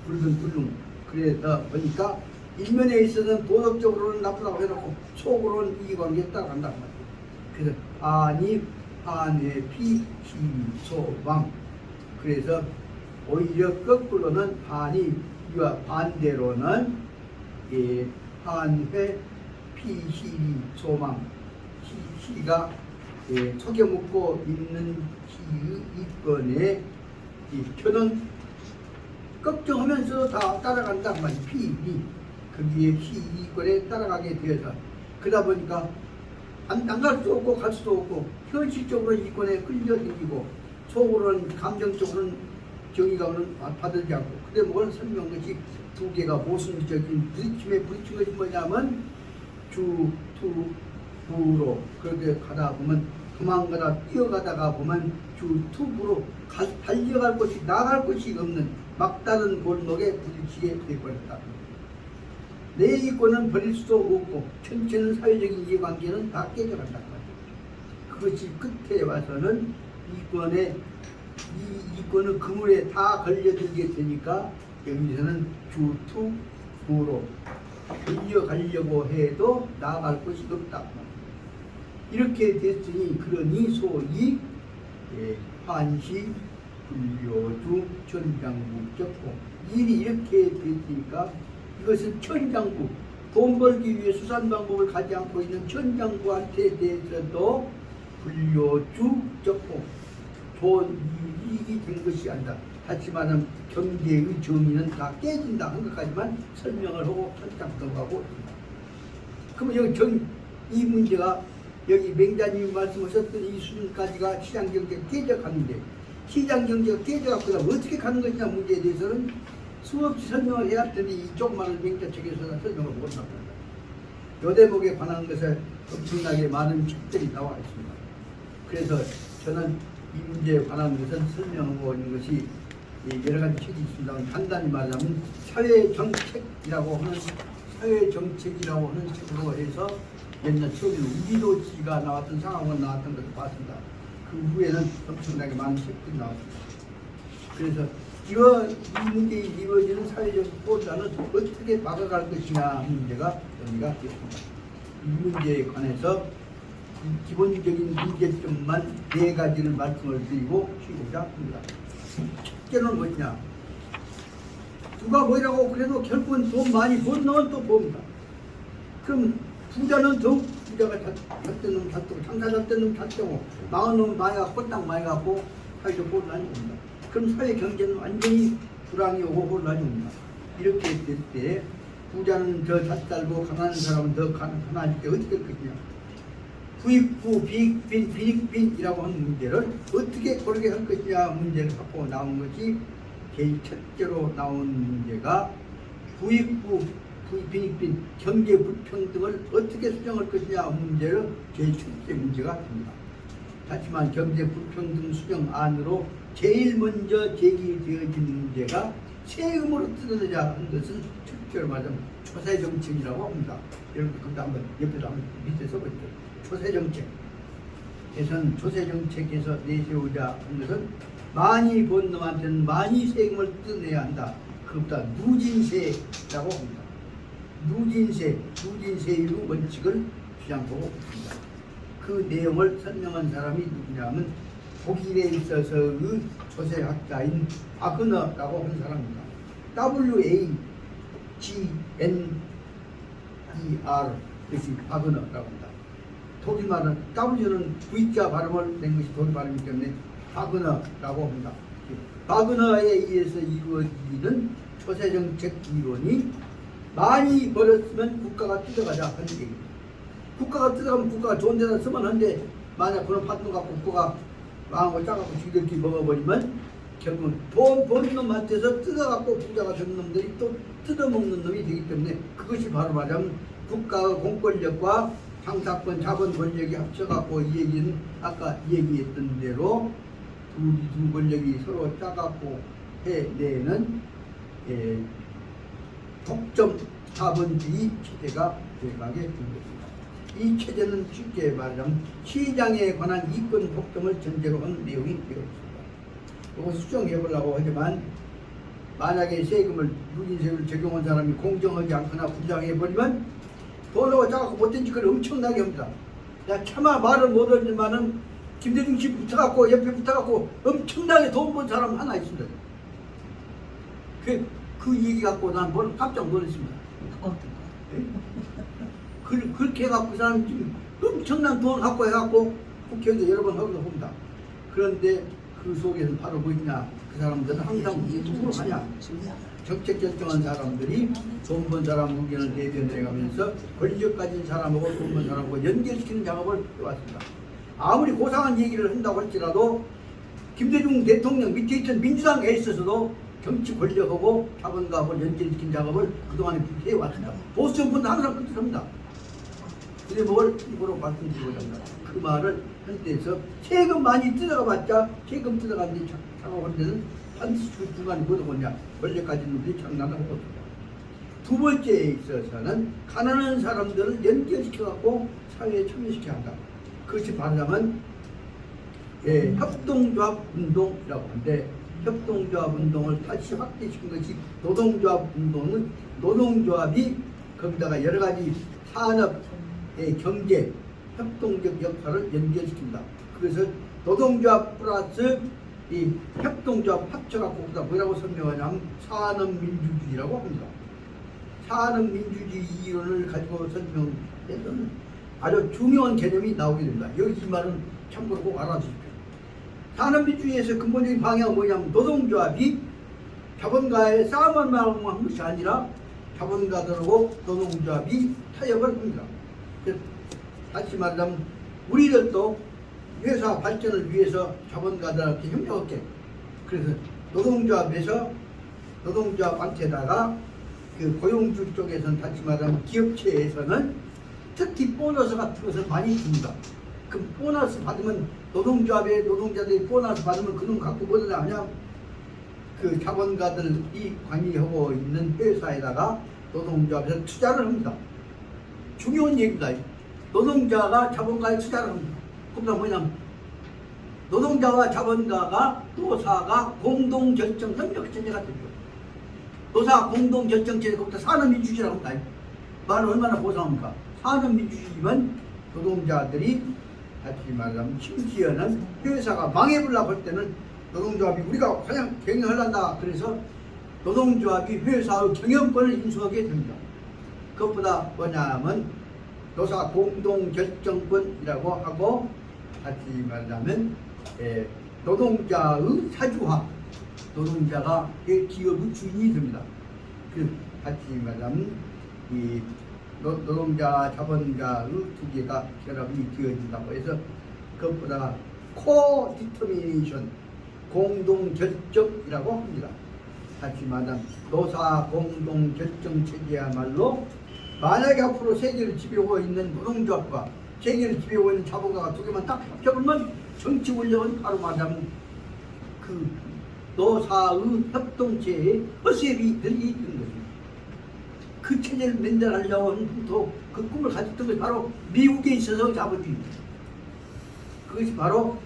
S2: 불근 그래서 보니까 일면에 있어서는 도덕적으로는 나쁘다고 해놓고 속으로는 이익관계에 따라간단 말이야. 그래서 판의 피시소망. 그래서 오히려 거꾸로는 이와 반대로는 판회 피시리 소망. 시가 속여먹고 있는 시의 이권에 표는 걱정하면서 다 따라간단 말이야. 피리 거기에 시 이권에 따라가게 되어서, 그러다 보니까 안 갈 수도 없고 갈 수도 없고 현실적으로 이권에 끌려다니고 속으로는 감정적으로는 정의감을 받지 않고. 그때 뭘 설명한 것이 두 개가 모순적인 부딪힌 것이 뭐냐면 주투부로 그렇게 가다 보면 도망가다 뛰어가다가 보면 주투부로 달려갈 곳이 나갈 곳이 없는 막다른 골목에 부딪히게 되어버렸다. 내 이권은 버릴 수도 없고 전체는 사회적인 이해관계는 다 깨져간단 말이야. 그것이 끝에 와서는 이권은 그물에 다 걸려들게 되니까 여기서는 주투부로 걸려가려고 해도 나아갈 곳이 없다. 이렇게 됐으니 그러니 소위 환시 불교주 천장국적고 일이 이렇게 됐으니까 이것은 천장국, 돈 벌기 위해 수산 방법을 가지 않고 있는 천장국한테 대해서도 불교주 적고 좋은 이익이 된 것이 아니다. 다시 말하면 경제의 정의는 다 깨진다 한 것까지만 설명을 하고 한참 넘어가고 있습니다. 그러면 이 문제가 여기 맹자님이 말씀하셨던 이 수준까지가 시장경제가 깨져가는데, 시장경제가 깨져갖고 어떻게 가는 것이냐 문제에 대해서는 수없이 설명을 해야 되니 이 조그마한 맹자책에서는 설명을 못합니다. 요 대목에 관한 것에 엄청나게 많은 책들이 나와 있습니다. 그래서 저는 이 문제에 관한 것은 설명하고 있는 것이 여러 가지 책이 있습니다. 간단히 말하면 사회정책이라고 하는 책으로 해서 옛날 처음에 우기도지가 나왔던 상황은 나왔던 것을 봤습니다. 그 후에는 엄청나게 많은 책들이 나왔습니다. 그래서 이 문제에 이루어지는 사회적 보좌는 어떻게 막아갈 것이냐 하는 문제가 여기가 있습니다. 이 문제에 관해서 기본적인 문제점만 4가지를 말씀을 드리고 쉬고자 합니다. 첫째는 뭐냐? 누가 뭐라고 그래도 결국은 돈 많이 번 놈은 또 봅니다. 그럼 부자는 더욱 부자가 잘된 놈 잘되고 장사 잘된 놈 잘되고 망한 놈 많이 갖고 땅 많이 갖고 사회적 혼란이 옵니다. 그럼 사회 경제는 완전히 불황이 오고 혼란이 옵니다. 이렇게 될 때 부자는 더 잘 살고 가난한 사람은 더 가난할 때 어떻게 할 것이냐? 부익부, 빈익빈이라고 하는 문제를 어떻게 고르게 할 것이냐 문제를 갖고 나온 것이 제일 첫째로 나온 문제가 부익부, 빈익빈, 경제 불평등을 어떻게 수정할 것이냐 문제를 제일 첫째 문제가 됩니다. 하지만 경제 불평등 수정안으로 제일 먼저 제기되어진 문제가 세금으로 뜯어내자 하는 것은 첫째로 말하면 초세정책이라고 합니다. 여러분 그것도 한번 옆에서 한번 밑에 써보죠. 초세정책에서는 초세정책에서 내세우자 하는 것은 많이 번 놈한테는 많이 세금을 뜯어내야 한다. 그것보다 누진세라고 합니다. 누진세의 원칙을 주장하고 있습니다. 그 내용을 설명한 사람이 누구냐면 독일에 있어서의 초세학자인 바그너라고 하는 사람입니다. WAGNER 이것이 바그너라고 합니다. 독일말은 W는 V자 발음을 낸 것이 독일 발음이기 때문에 바그너라고 합니다. 바그너에 의해서 이루어지는 초세정책 이론이 많이 벌었으면 국가가 뜯어가자 하는 얘기입니다. 국가가 뜯어가면 국가가 좋은 데다 쓰면 한데 만약 그런 판돈 갖고 국가가 망하고 짜갖고 지들끼리 먹어버리면 결국은 돈 버는 놈한테서 뜯어갖고 부자가 된 놈들이 또 뜯어먹는 놈이 되기 때문에 그것이 바로 말하면 국가의 공권력과 상사권 자본 권력이 합쳐갖고 이 얘기는 아까 얘기했던 대로 두 권력이 서로 짜갖고 해내는 독점 자본주의 체제가 되어가게 된 것입니다. 이 체제는 쉽게 말하면 시장에 관한 이권 독점을 전제로 한 내용이 되어 있습니다. 이것을 수정해 보려고 하지만 만약에 세금을 누진세금을 적용한 사람이 공정하지 않거나 부당해 버리면 돈으로 짜갖고 못된 짓을 엄청나게 합니다. 야 차마 말을 못하지만은 김대중 씨 붙어갖고 옆에 붙어갖고 엄청나게 돈 번 사람 하나 있습니다. 그 얘기 갖고 난 깜짝 놀랐습니다. 그렇게 해갖고 그 사람 지금 엄청난 돈 갖고 해갖고 국회의원도 여러 번 하기도 합니다. 그런데 그 속에서 바로 뭐냐? 그 사람들은 항상 누구로 가냐? 정책 결정한 사람들이 돈 번 사람 의견을 내변해가면서 권력 가진 사람하고 돈 번 사람하고 연결시키는 작업을 해왔습니다. 아무리 고상한 얘기를 한다고 할지라도 김대중 대통령 밑에 있던 민주당에 있어서도 정치 권력하고 자본가하고 연결시킨 작업을 그동안에 해왔습니다. 보수 정부는 항상 그렇게 합니다. 근데 뭘 입으로 말씀드리고자 합니다. 그 말을 할 때에서 세금 많이 뜯어가봤자 세금 뜯어간 데 작업할 때는 반드시 그 중간에 뭐 오냐 권력 가진 놈들이 장난을 하고 있습니다. 두 번째에 있어서는 가난한 사람들을 연결시켜갖고 사회에 참여시켜야 한다. 그것이 말하자면 협동조합 운동이라고 하는데 협동조합 운동을 다시 확대시킨 것이 노동조합 운동은 노동조합이 거기다가 여러 가지 산업의 경제 협동적 역할을 연결시킵니다. 그래서 노동조합 플러스 이 협동조합 합쳐갖고 뭐라고 설명하냐면 산업민주주의라고 합니다. 산업민주주의 이론을 가지고 설명해서는 아주 중요한 개념이 나오게 됩니다. 여기 이 말은 참고로 꼭 알아주십시오. 산업민주주의에서 근본적인 방향은 뭐냐면 노동조합이 자본가의 싸움을 말하는 것이 아니라 자본가들하고 노동조합이 타협을 합니다. 다시 말하자면 우리들도 회사 발전을 위해서 자본가들한테 협력할게. 그래서 노동조합한테다가 그 고용주 쪽에서는 다시 말하면 기업체에서는 특히 보너스 같은 것을 많이 줍니다. 그 보너스 받으면 노동조합에 노동자들이 보너스 받으면 그놈 갖고 뭐를 하냐? 그 자본가들이 관여하고 있는 회사에다가 노동조합에서 투자를 합니다. 중요한 얘기입니다. 노동자가 자본가에 투자를 합니다. 그러다 뭐냐면 노동자와 자본가가 노사가 공동결정 협력체제가 되죠. 노사 공동결정체제 그것도 산업민주주의라고 합니다. 말은 얼마나 고상합니까? 산업민주주의면 노동자들이 다시 말하면 심지어는 회사가 망해보려고 할 때는 노동조합이 우리가 그냥 경영하려다 그래서 노동조합이 회사의 경영권을 인수하게 됩니다. 그것보다 뭐냐면 노사 공동결정권이라고 하고 다시 말하면 노동자의 사주화, 노동자가 기업의 주인이 됩니다. 그 다시 말하면 이 노동자 자본가의 두 개가 결합이 되어진다고 해서 그것보다 코디터미네이션 공동결정이라고 합니다. 다시 말하면 노사 공동결정체제야말로 만약에 앞으로 세계를 지배하고 있는 노동조합과 세계를 지배하고 있는 자본가가 두 개만 딱 합쳐보면 정치 권력은 바로 말하면 그 노사의 협동체의 허세비 들이 있는 것입니다. 그 체제를 만들어내려고 하는 그 꿈을 가졌던 것이 바로 미국에 있어서 자본주의입니다. 그것이 바로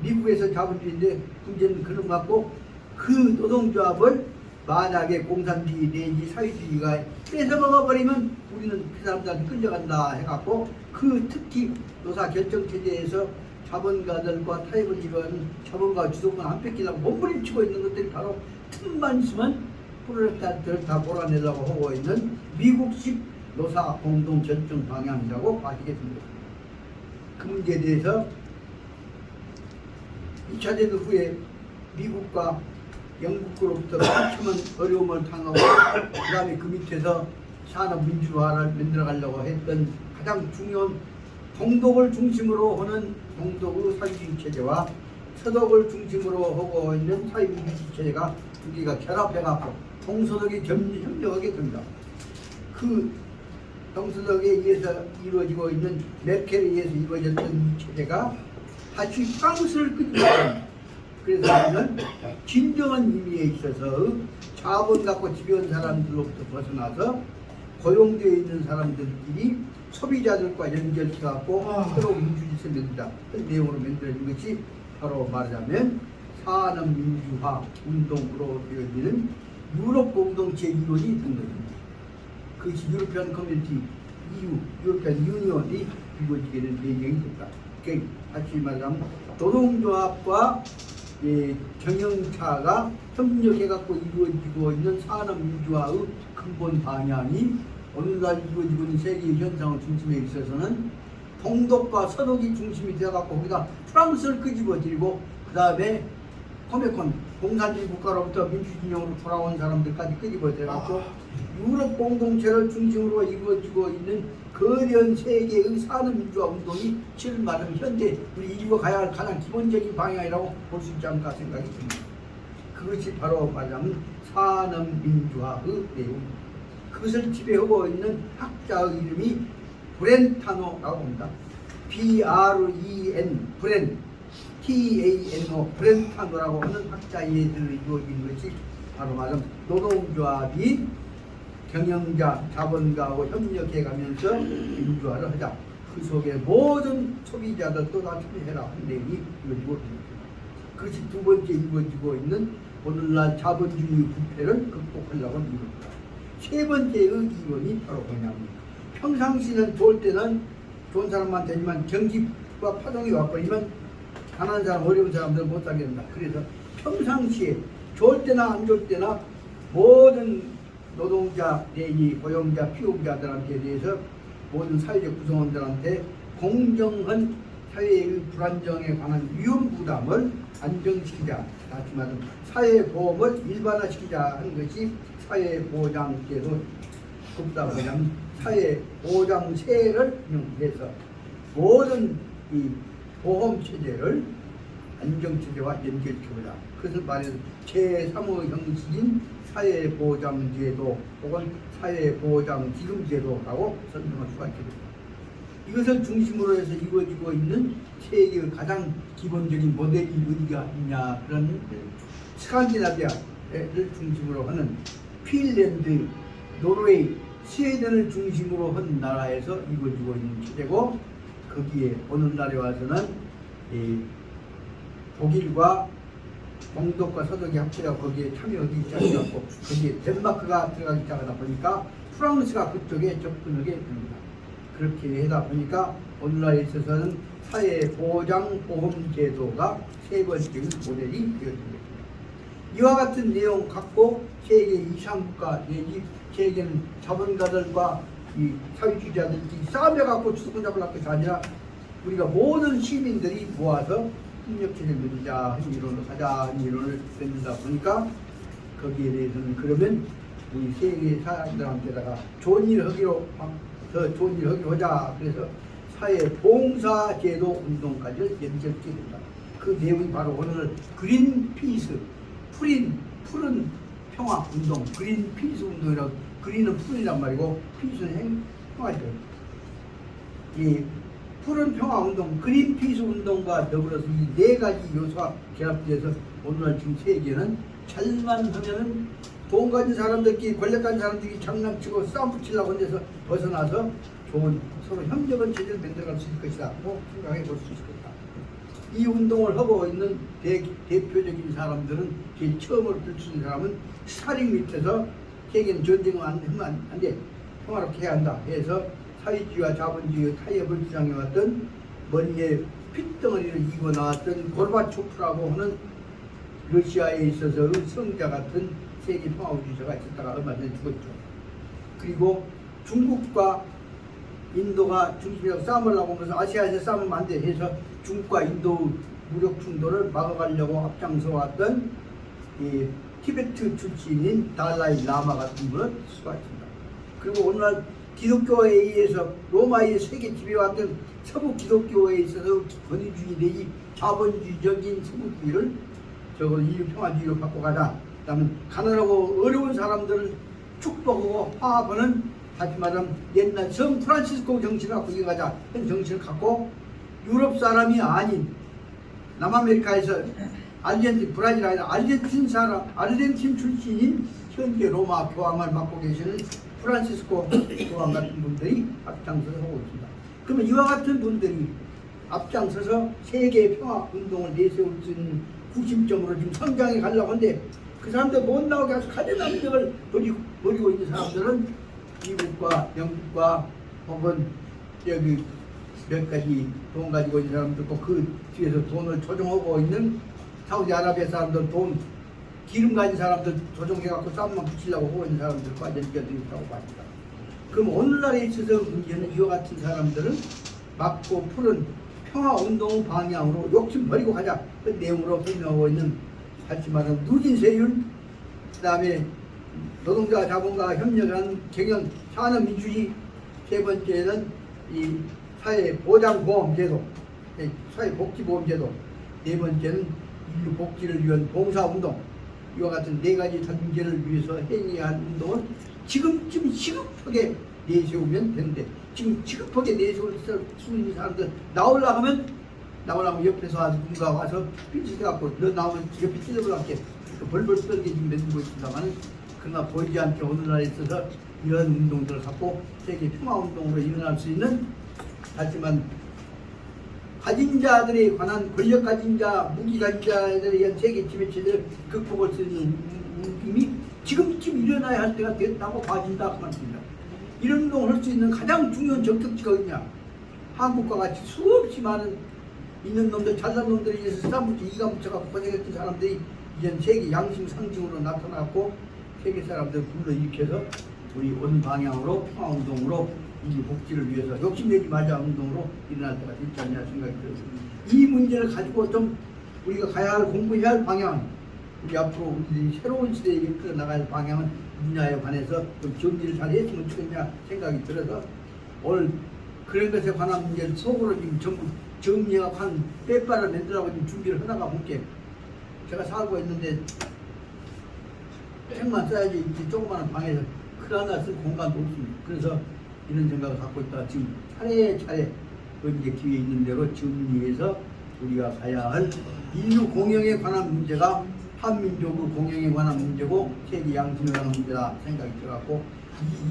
S2: 미국에서 자본주의인데 문제는 그런 것 같고 그 노동조합을 만약에 공산주의 내지 사회주의가 뺏어먹어버리면 우리는 그 사람들한테 끌려간다 해갖고 그 특히 노사 결정체제에서 자본가들과 타협을 이루는 자본가 주도권 안 뺏기려고 몸부림치고 있는 것들이 바로 틈만 있으면 프롤레타리아를 다 몰아내려고 하고 있는 미국식 노사 공동 결정 방향이라고 봐지게 됩니다. 그 문제에 대해서 2차 대전 후에 미국과 영국으로부터 수많은 어려움을 당하고 그 다음에 그 밑에서 산업민주화를 만들어가려고 했던 가장 중요한 동독을 중심으로 하는 동독의 사회주의 체제와 서독을 중심으로 하고 있는 사회민주주의 체제가 두 개가 결합해갖고 동서독이 협력하게 됩니다. 그 동서독에 의해서 이루어지고 있는 메켈에 의해서 이루어졌던 이 체제가 다시 프랑스를 끄집어냅니다. 그래서 우리는 진정한 의미에 있어서 자본 갖고 지배한 사람들로부터 벗어나서 고용되어 있는 사람들끼리 소비자들과 연결해갖고 새로운 민주주의 만들자 그 내용으로 만들어진 것이 바로 말하자면 산업민주화 운동으로 되어지는 유럽 공동체 이론이 있는 것입니다. 그것이 유로피안 커뮤니티 EU, 유로피안 유니언이 이루어지게 된 배경이 됐다. 그러니까 다시 말하면 노동조합과 경영차가 협력해갖고 이루어지고 있는 산업민주화의 근본 방향이 오늘날 이루어지고 있는 세계의 현상의 중심에 있어서는 동독과 서독이 중심이 되어갖고 거기다 프랑스를 끄집어들이고 그 다음에 코메콘 공산주의 국가로부터 민주진영으로 돌아온 사람들까지 끄집어들여갖고 유럽 공동체를 중심으로 이루어지고 있는 거대한 세계의 산업민주화 운동이 지금 말하면 현재 우리 인류가 가야 할 가장 기본적인 방향이라고 볼 수 있지 않을까 생각이 듭니다. 그것이 바로 말하면 산업민주화의 내용입니다. 그것을 지배하고 있는 학자의 이름이 브렌타노라고 합니다. B-R-E-N 브렌 T-A-N-O 브렌타노라고 하는 학자의 예들로 이루어진 것이 바로 말하면 노동조합이 경영자, 자본가하고 협력해가면서 민주화를 하자. 그 속에 모든 소비자들도 다 참여해라 하는 내용이 이루어지고 있습니다. 그것이 두 번째 이루어지고 있는 오늘날 자본주의 부패를 극복하려고 하는 이유입니다. 세 번째의 이론이 바로 뭐냐면 평상시는 좋을 때는 좋은 사람만 되지만 경기가 파동이 와버리면 가난한 사람, 어려운 사람들은 못 살게 된다. 그래서 평상시에 좋을 때나 안 좋을 때나 모든 노동자, 내지 고용자, 피용자들한테 대해서 모든 사회적 구성원들한테 공정한 사회의 불안정에 관한 위험 부담을 안정시키자. 다시 말하면 사회보험을 일반화시키자 하는 것이 사회보장제도. 그보다 뭐냐면 사회보장세를 운영해서 모든 이 보험체제를 안정체제와 연결시켜보자. 그것을 말해서 제3의 형식인 사회보장제도 혹은 사회보장기금제도라고 설명할 수가 있게 됩니다. 이것을 중심으로 해서 이루어지고 있는 세계의 가장 기본적인 모델이 어디가 있냐, 그런 스칸디나비아를 중심으로 하는 핀란드, 노르웨이, 스웨덴을 중심으로 한 나라에서 이루어지고 있는 체제고, 거기에 오늘날에 와서는 이 독일과 동독과 서독이 합쳐서 거기에 참여하기 시작하고, 거기에 덴마크가 들어가기 시작하다 보니까 프랑스가 그쪽에 접근하게 됩니다. 그렇게 하다 보니까 오늘날에 있어서는 사회보장보험제도가 세 번째 모델이 되어집니다. 이와 같은 내용 갖고 세계 이상국가 내지 세계는 자본가들과 이 사회주의자들끼리 싸움해갖고 주도권 잡으려고 해서 아니라 우리가 모든 시민들이 모아서 협력체를 만들자 하는 이론을 가자 하는 이론을 만들다 보니까 거기에 대해서는 그러면 우리 세계 사람들한테다가 좋은 일 하기로 더 좋은 일 하기로 하자. 그래서 사회봉사제도 운동까지 연결시키게 된다. 그 내용이 바로 오늘 그린피스, 푸른 평화 운동, 그린피스 운동이라고. 그린은 푸른이란 말이고 피스는 평화죠. 이 푸른 평화 운동, 그린피스 운동과 더불어서 이 네 가지 요소가 결합돼서 오늘날 지금 세계는 잘만 하면은 돈 가진 사람들끼리, 권력 가진 사람들끼리 장난치고 싸움 붙이려고 해서 벗어나서 좋은 서로 협력한 체제를 만들어갈 수 있을 것이다 고 생각해 볼 수 있을 것이다. 이 운동을 하고 있는 대표적인 사람들은 제일 처음으로 들 수 있는 사람은 스타링 밑에서 세계는 전쟁을 하면 안 돼, 평화롭게 해야 한다 해서 사회주의와 자본주의의 타협을 주장해왔던 머리에 핏덩어리를 이고 나왔던 고르바초프라고 하는 러시아에 있어서의 성자 같은 세계 평화주의자가 있었다가 얼마 전에 죽었죠. 그리고 중국과 인도가 중심이라고 싸움을 하고 하면서 아시아에서 싸우면 안 돼 해서 중국과 인도 무력 충돌을 막아가려고 앞장서 왔던 이 티베트 출신인 달라이 라마 같은 분을 수가 있습니다. 그리고 오늘날 기독교에 의해서 로마의 세계 지배왔던 서부 기독교에 있어서 권위주의 내지 자본주의적인 서구주의를 저걸 인류 평화주의로 바꿔가자. 그다음에 가난하고 어려운 사람들을 축복하고 화합하는, 다시 말하면 옛날 성 프란시스코 정신을 갖고 이어가자 하는 정신을 갖고 유럽 사람이 아닌 남아메리카에서 아르헨틴, 브라질 아니라 아르헨틴 출신인 현재 로마 교황을 맡고 계시는 프란시스코 교황 같은 분들이 앞장서서 하고 있습니다. 그러면 이와 같은 분들이 앞장서서 세계 평화 운동을 내세울 수 있는 구심점으로 지금 성장해 가려고 하는데, 그 사람들 못 나오게 해서 가진 압력을 버리고 있는 사람들은 미국과 영국과 혹은 여기 몇 가지 돈 가지고 있는 사람들 있고, 그 뒤에서 돈을 조종하고 있는 사우디아라비아 사람들, 돈 기름 가진 사람들 조종해갖고 싸움만 붙이려고 하고 있는 사람들과 연결되어 있다고 봅니다. 그럼 오늘날에 있어서 문제는 이와 같은 사람들은 막고 푸른 평화운동 방향으로 욕심 버리고 가자 그 내용으로 설명하고 있는, 다시 말하면 누진세율, 그 다음에 노동자 자본가가 협력하는 경영 산업민주주의, 세 번째는 이 사회보장보험제도, 사회복지보험제도, 네 번째는 인류 복지를 위한 봉사운동, 이와 같은 네 가지 문제를 위해서 행해야 할 운동을 지금쯤 시급하게 내세우면 되는데, 지금 시급하게 내세울 수 있는 사람들 나오려면 옆에서 누군가 와서 삐치해갖고 너 나오면 옆에 찔러버릴게 벌벌 떨게 지금 만들고 있습니다만, 그러나 보이지 않게 오늘날에 있어서 이런 운동들을 갖고 세계 평화운동으로 일어날 수 있는, 하지만 가진 자들에 관한, 권력 가진 자, 무기 가진 자들에 의한 세계 지배체제를 극복할 수 있는 움직임이 지금쯤 일어나야 할 때가 됐다고 봐진다 그 말입니다. 이런 운동을 할 수 있는 가장 중요한 적격지가 어디냐? 한국과 같이 수없이 많은 있는 놈들, 잘난 놈들이 의해서 싸움부터 이가 묻혀갖고 고생했던 사람들이 이제 세계 양심 상징으로 나타났고, 세계 사람들을 불러일으켜서 우리 온 방향으로 평화운동으로 인류 복지를 위해서 욕심내지 말자 운동으로 일어날 때가 있지 않냐 생각이 들었습니다. 이 문제를 가지고 좀 우리가 가야 할, 공부해야 할 방향, 우리 앞으로 우리 새로운 시대에 이끌어 나갈 방향은 분야에 관해서 좀 정리를 잘 했으면 좋겠냐 생각이 들어서 오늘 그런 것에 관한 문제를 속으로 지금 전부 정리하고 한 빼빠를 만들라고 지금 준비를 하다가 볼게. 제가 살고 있는데 책만 써야지 이 조그마한 방에서 글 하나 쓸 공간도 없습니다. 그래서 이런 생각을 갖고 있다가 지금 차례차례 이제 뒤에 있는 대로 정리해서 우리가 가야 할 인류 공영에 관한 문제가 한민족의 공영에 관한 문제고 세계 양심에 관한 문제다 생각이 들어갖고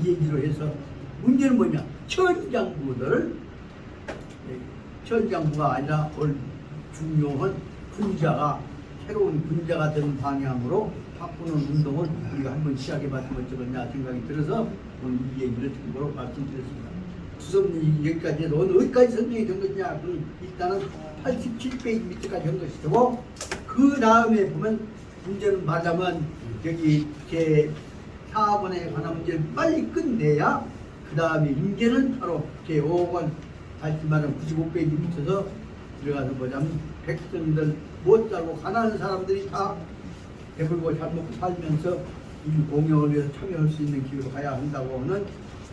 S2: 이 얘기로 해서 문제는 뭐냐? 천장부가 아니라 중요한 군자가 새로운 군자가 되는 방향으로 바꾸는 운동을 우리가 한번 시작해봤으면 어쩌겠냐 생각이 들어서 오늘 이 얘기를 참고로 말씀드렸습니다. 수석님 여기까지 해서 오늘 어디까지 설명이 된 것이냐? 그럼 일단은 87페이지 밑에까지 한 것이고 그 다음에 보면 문제는 말하자면 여기 제 4번에 관한 문제를 빨리 끝내야 그 다음에 이제는 바로 제 5번 다시 말하면 95페이지 밑에서 들어가서 보자면 백성들 못 살고 가난한 사람들이 다 배불고 잘 먹고 살면서 이 공영을 위해서 참여할 수 있는 기회로 가야 한다고 하는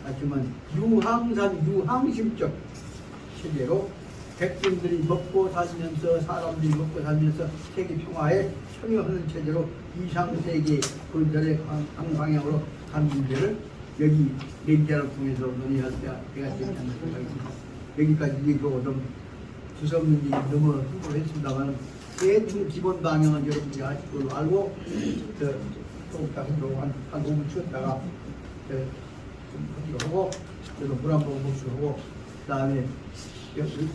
S2: 하지만 유항심적 체제로 백성들이 먹고 살면서 사람들이 먹고 살면서 세계 평화에 참여하는 체제로 이상세계 건설의 방향으로 간 문제를 여기 렌자를 통해서 논의할 때가 되지 않나 생각이 듭니다. 여기까지 얘기하고 좀 주석님이 너무 흥분을 했습니다만 대충 기본 방향은 여러분들이 아실 걸로 알고 조금 한 5분 쉬었다가 좀 하기로 하고 그래서 물 한 번 먹수하고 그 다음에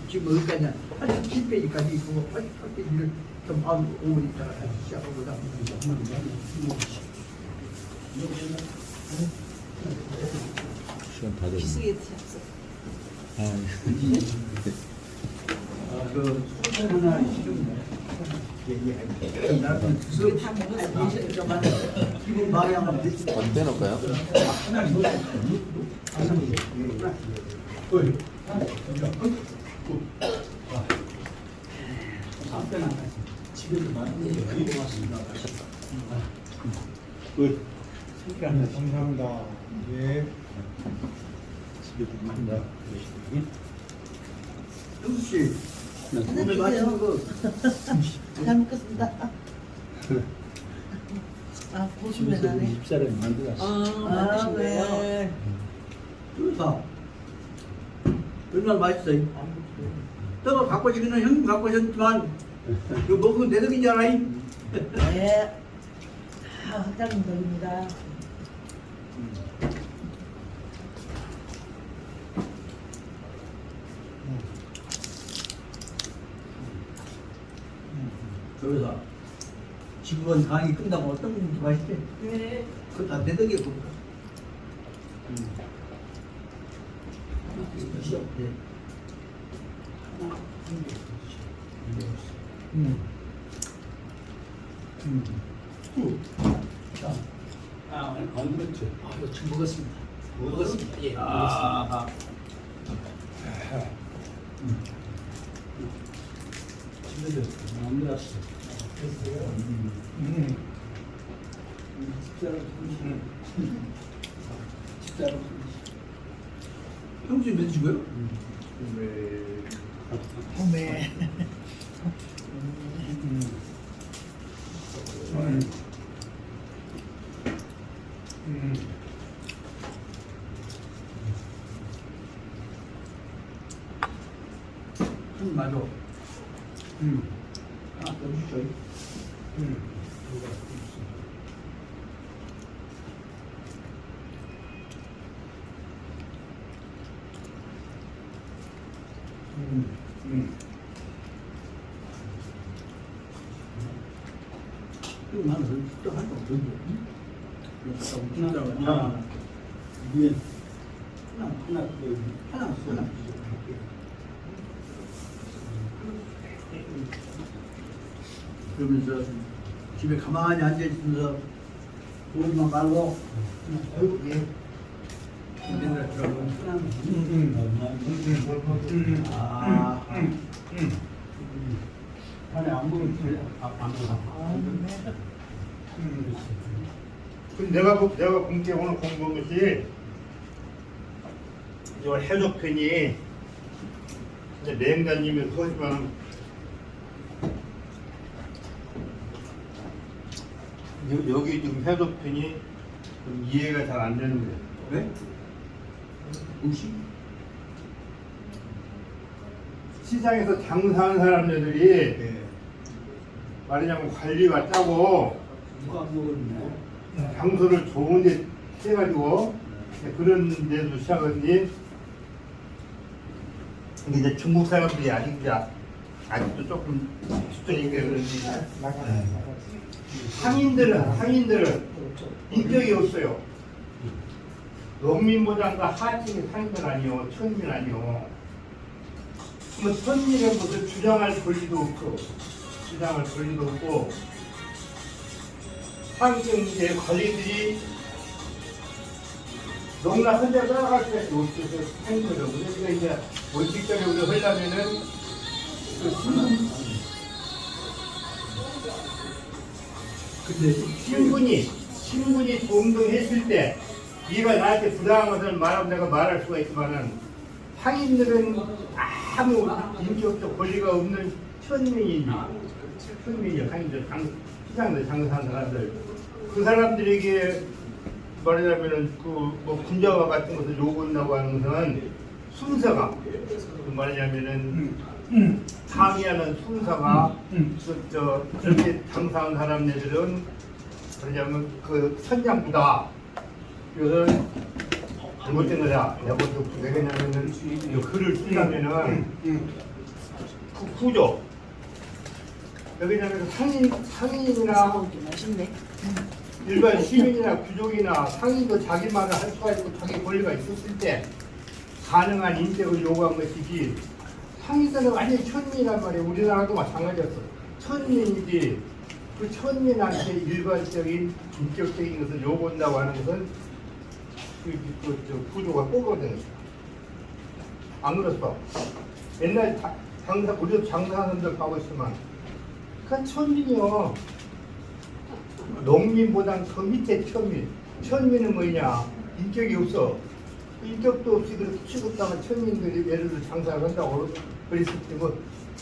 S2: 지금 여기까지 87페이지까지 있고 88페이지를 좀 한 5분 있다가 다시 시작하고자
S1: 시간 다 됐네.
S2: 그 소설 하나 싫은데 나는 주소 기본 방향을
S1: 어디 빼놓을까요?
S3: 감사합니다. 예.
S2: 형수 씨 오늘 마시는 거
S4: 잘 먹겠습니다. 아, 고수면 안 해.
S3: 집사람이 만들었어.
S4: 아, 네.
S2: 좋다. 얼마나 맛있어요? 떡을 갖고 싶기는 형님 갖고 싶지만 이거 먹으면 내 덕인 줄 알아요?
S4: 네. 아, 학장님 덕입니다.
S2: 그래서 지구본 강의 끝나고 어떤 분인지 맛있지?
S4: 네.
S2: 그거 다 내 덕이야 그거. 네. 자,
S3: 오늘 건강치.
S2: 이거 지금 먹었습니다. 먹었습니다. 예, 먹었습니다.
S3: 집에서 만들었어. 집사람.
S2: 형수 몇 주고요?
S4: 봄에.
S2: 맞아. 아, 넣어주죠. 그럼 나는 또 한번 더 줘.
S3: 하나. 위에
S2: 하나, 하나. 그러면서 집에 가만히 앉아 있으면서 오지만 말고 아이고 예. 힘들어 들어가고 아.
S3: 안에 안 보면 안
S5: 근데 내가 공개 오늘 공부한 것이 이 해적편이 이제 맹단님이 서지만 여기 지금 해적편이 좀 이해가 잘 안 되는 거예요.
S2: 왜? 무시?
S5: 시장에서 장사하는 사람들이
S2: 예.
S5: 말하자면 관리가 짜고
S3: 누가 안 먹었네.
S5: 장소를 좋은 데 해가지고 그런 데도 시작했니? 근데 이제 중국 사람들이 아직도 조금 수준이니까 그런지 상인들은 인격이 없어요. 농민보장과 하층이 상인들 아니요, 천민 아니요. 뭐 천민의 것을 주장할 권리도 없고, 상층의 관리들이 농락 혼자 따라갈 수밖에 없어서 상인들은 우리가 이제 원칙적으로 우리가 하려면은
S2: 근데
S5: 신분이 동등했을 때 네가 나한테 부당한 것을 말하면 내가 말할 수가 있지만은 상인들은 아무 인격적 권리가 없는 천민이요 상인들 시장들 장사하는 사람들 그 사람들에게 말하자면은 그 뭐 군자와 같은 것을 요구한다고 하는 것은 순서가 말하자면은 상의하는 순서가 저렇게 장사하는 사람들은 그러자면 그 선장부다. 이것은 잘못된 거다. 내가 뭐 왜냐면은 이 글을 쓰려면은 구조. 왜냐면 상인이나 일반 시민이나 귀족이나 상인도 자기 말을 할 수가 있고 자기 권리가 있었을 때 가능한 인격을 요구한 것이지 상인들은 완전히 천민이란 말이에요. 우리나라도 마찬가지였어. 천민이지 그 천민한테 일반적인 인격적인 것을 요구한다고 하는 것은 그 구조가 꼬거든요. 안 그렇어. 옛날 우리도 장사하는 데 가고 있으면 그건 천민이요. 농민보단 더 밑에 천민. 천민은 뭐냐? 인격이 없어. 인격도 없이 그렇게 취급당한 천민들이 예를 들어 장사를 한다고 그랬을 때 뭐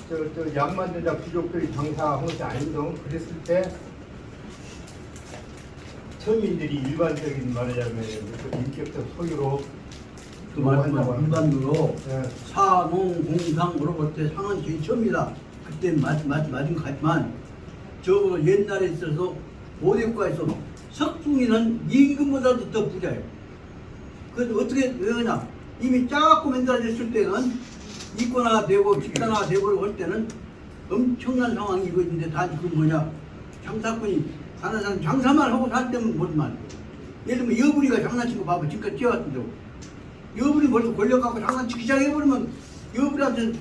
S5: 저 약 만들자 귀족들이 장사한 것이 아니거든. 그랬을 때 천민들이 일반적인 말하자면 인격적 소유로
S2: 그 말은 일반적으로
S5: 네.
S2: 사농 공상 물어볼 때 상은 제일 처음이다. 그때 맞은 것 같지만 저 옛날에 있어서 모대국가에서 석중이는 임금보다도 더 부자예요. 그래서 어떻게 왜냐 이미 작고 만들어졌을 때는 이권화가 되고 집단화가 되고 할 때는 엄청난 상황이 이거 있는데 다 지금 뭐냐 장사꾼이 사는 사람 장사만 하고 살 때면 뭐만 예를 들면 여부리가 장난치고 봐봐 지금까지 뛰어왔던데 여부리 벌써 권력 갖고 장난치기 시작해버리면 여부리한테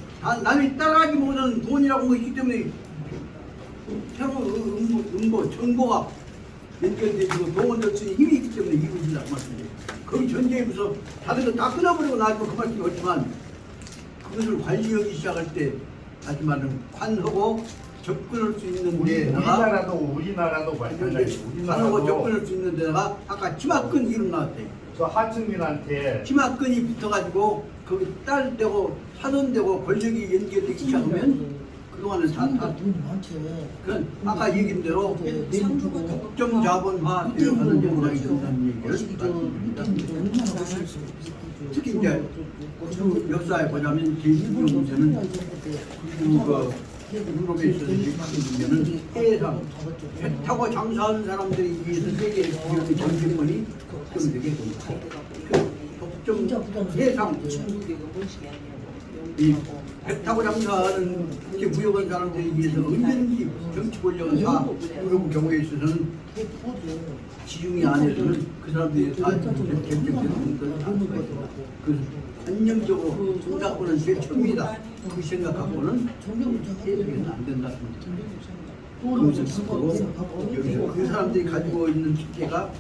S2: 남이 따라하지 못하는 돈이라고 뭐 있기 때문에 새로운 정보가 연결되고 동원될 수 있는 힘이 있기 때문에 이루어진다고 말씀드려요. 거기 전쟁에 무서 다들 다 끊어버리고 나서 그 말씀이 없지만 그것을 관리하기 시작할 때 다시 말하면 관하고 접근할 수 있는 데다가
S5: 우리나라도 마찬가지.
S2: 관하고 접근할 수 있는 데다가 아까 치마끈 이름 나왔대요.
S5: 저 하층민한테
S2: 치마끈이 붙어가지고 거기 딸되고 사돈되고 권력이 연결되기 시작하면 그동안은 다
S4: 돈이 많지.
S2: 그건 아까 얘기한 대로 독점 자본화 되어가는 현상이 된다는 얘기를 말씀드립니다. 특히 이제 그 역사에 보자면 제1부 문제는 그 유럽에 있어서 큰 문제는 해상 배 타고 장사하는 사람들이 위해서 세계의 기업의 경쟁권이 독점되게 됩니다. 그 독점 해상 이 배 타고 장사하는 이렇게 무역한 사람들이 위해서 언제든지 정치 권력은 다 유럽 경우에 있어서는 지중해 안에서는 그 사람들이 다 결정되는 걸 알 수가 있습니다. 그 관념적으로 정사권은 제일 처음이다. 그 생각하고는 해석해서는 안 된다. 그것을 듣고 여기서 그 사람들이 가지고 있는 특혜가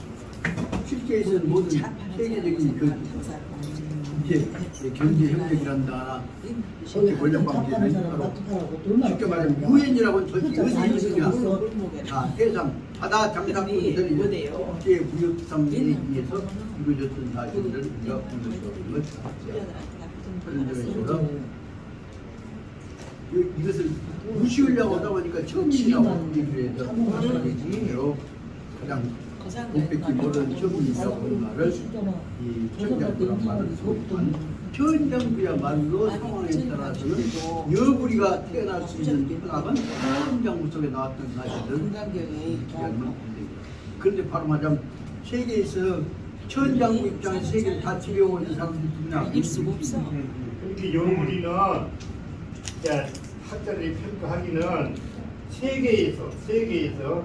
S2: 실제에 있는 모든 세계적인 그 이제 경제 협력이란다. 세계 권력 관계는 바로 쉽게 말하면 유엔이라고는 솔직히 의식이야. 다 해상 바다 장사꾼들이 국제 무역 상대에 의해서 이루어졌던 사실을 우리가 볼 수 있는 것이다. 그런 점에서 이것을 무시하려고 하다 보니까 처음이라고 얘기를 해서 가장 못 뺏기 모르는 처음이라고 하는 말을 이 천장부란 말을 소환 천장부야말로 상황에 따라서는 여부리가 태어날 수 있는 사람은 천장부 속에 나왔던 사실은 그런데 바로 말하자면 세계에서 천장부 입장에서 세계를 다 지배하고 있는 사람들이 누구냐?
S6: 이길 수가 없어.
S5: 그렇게 여우리는 학자들이 평가하기는 세계에서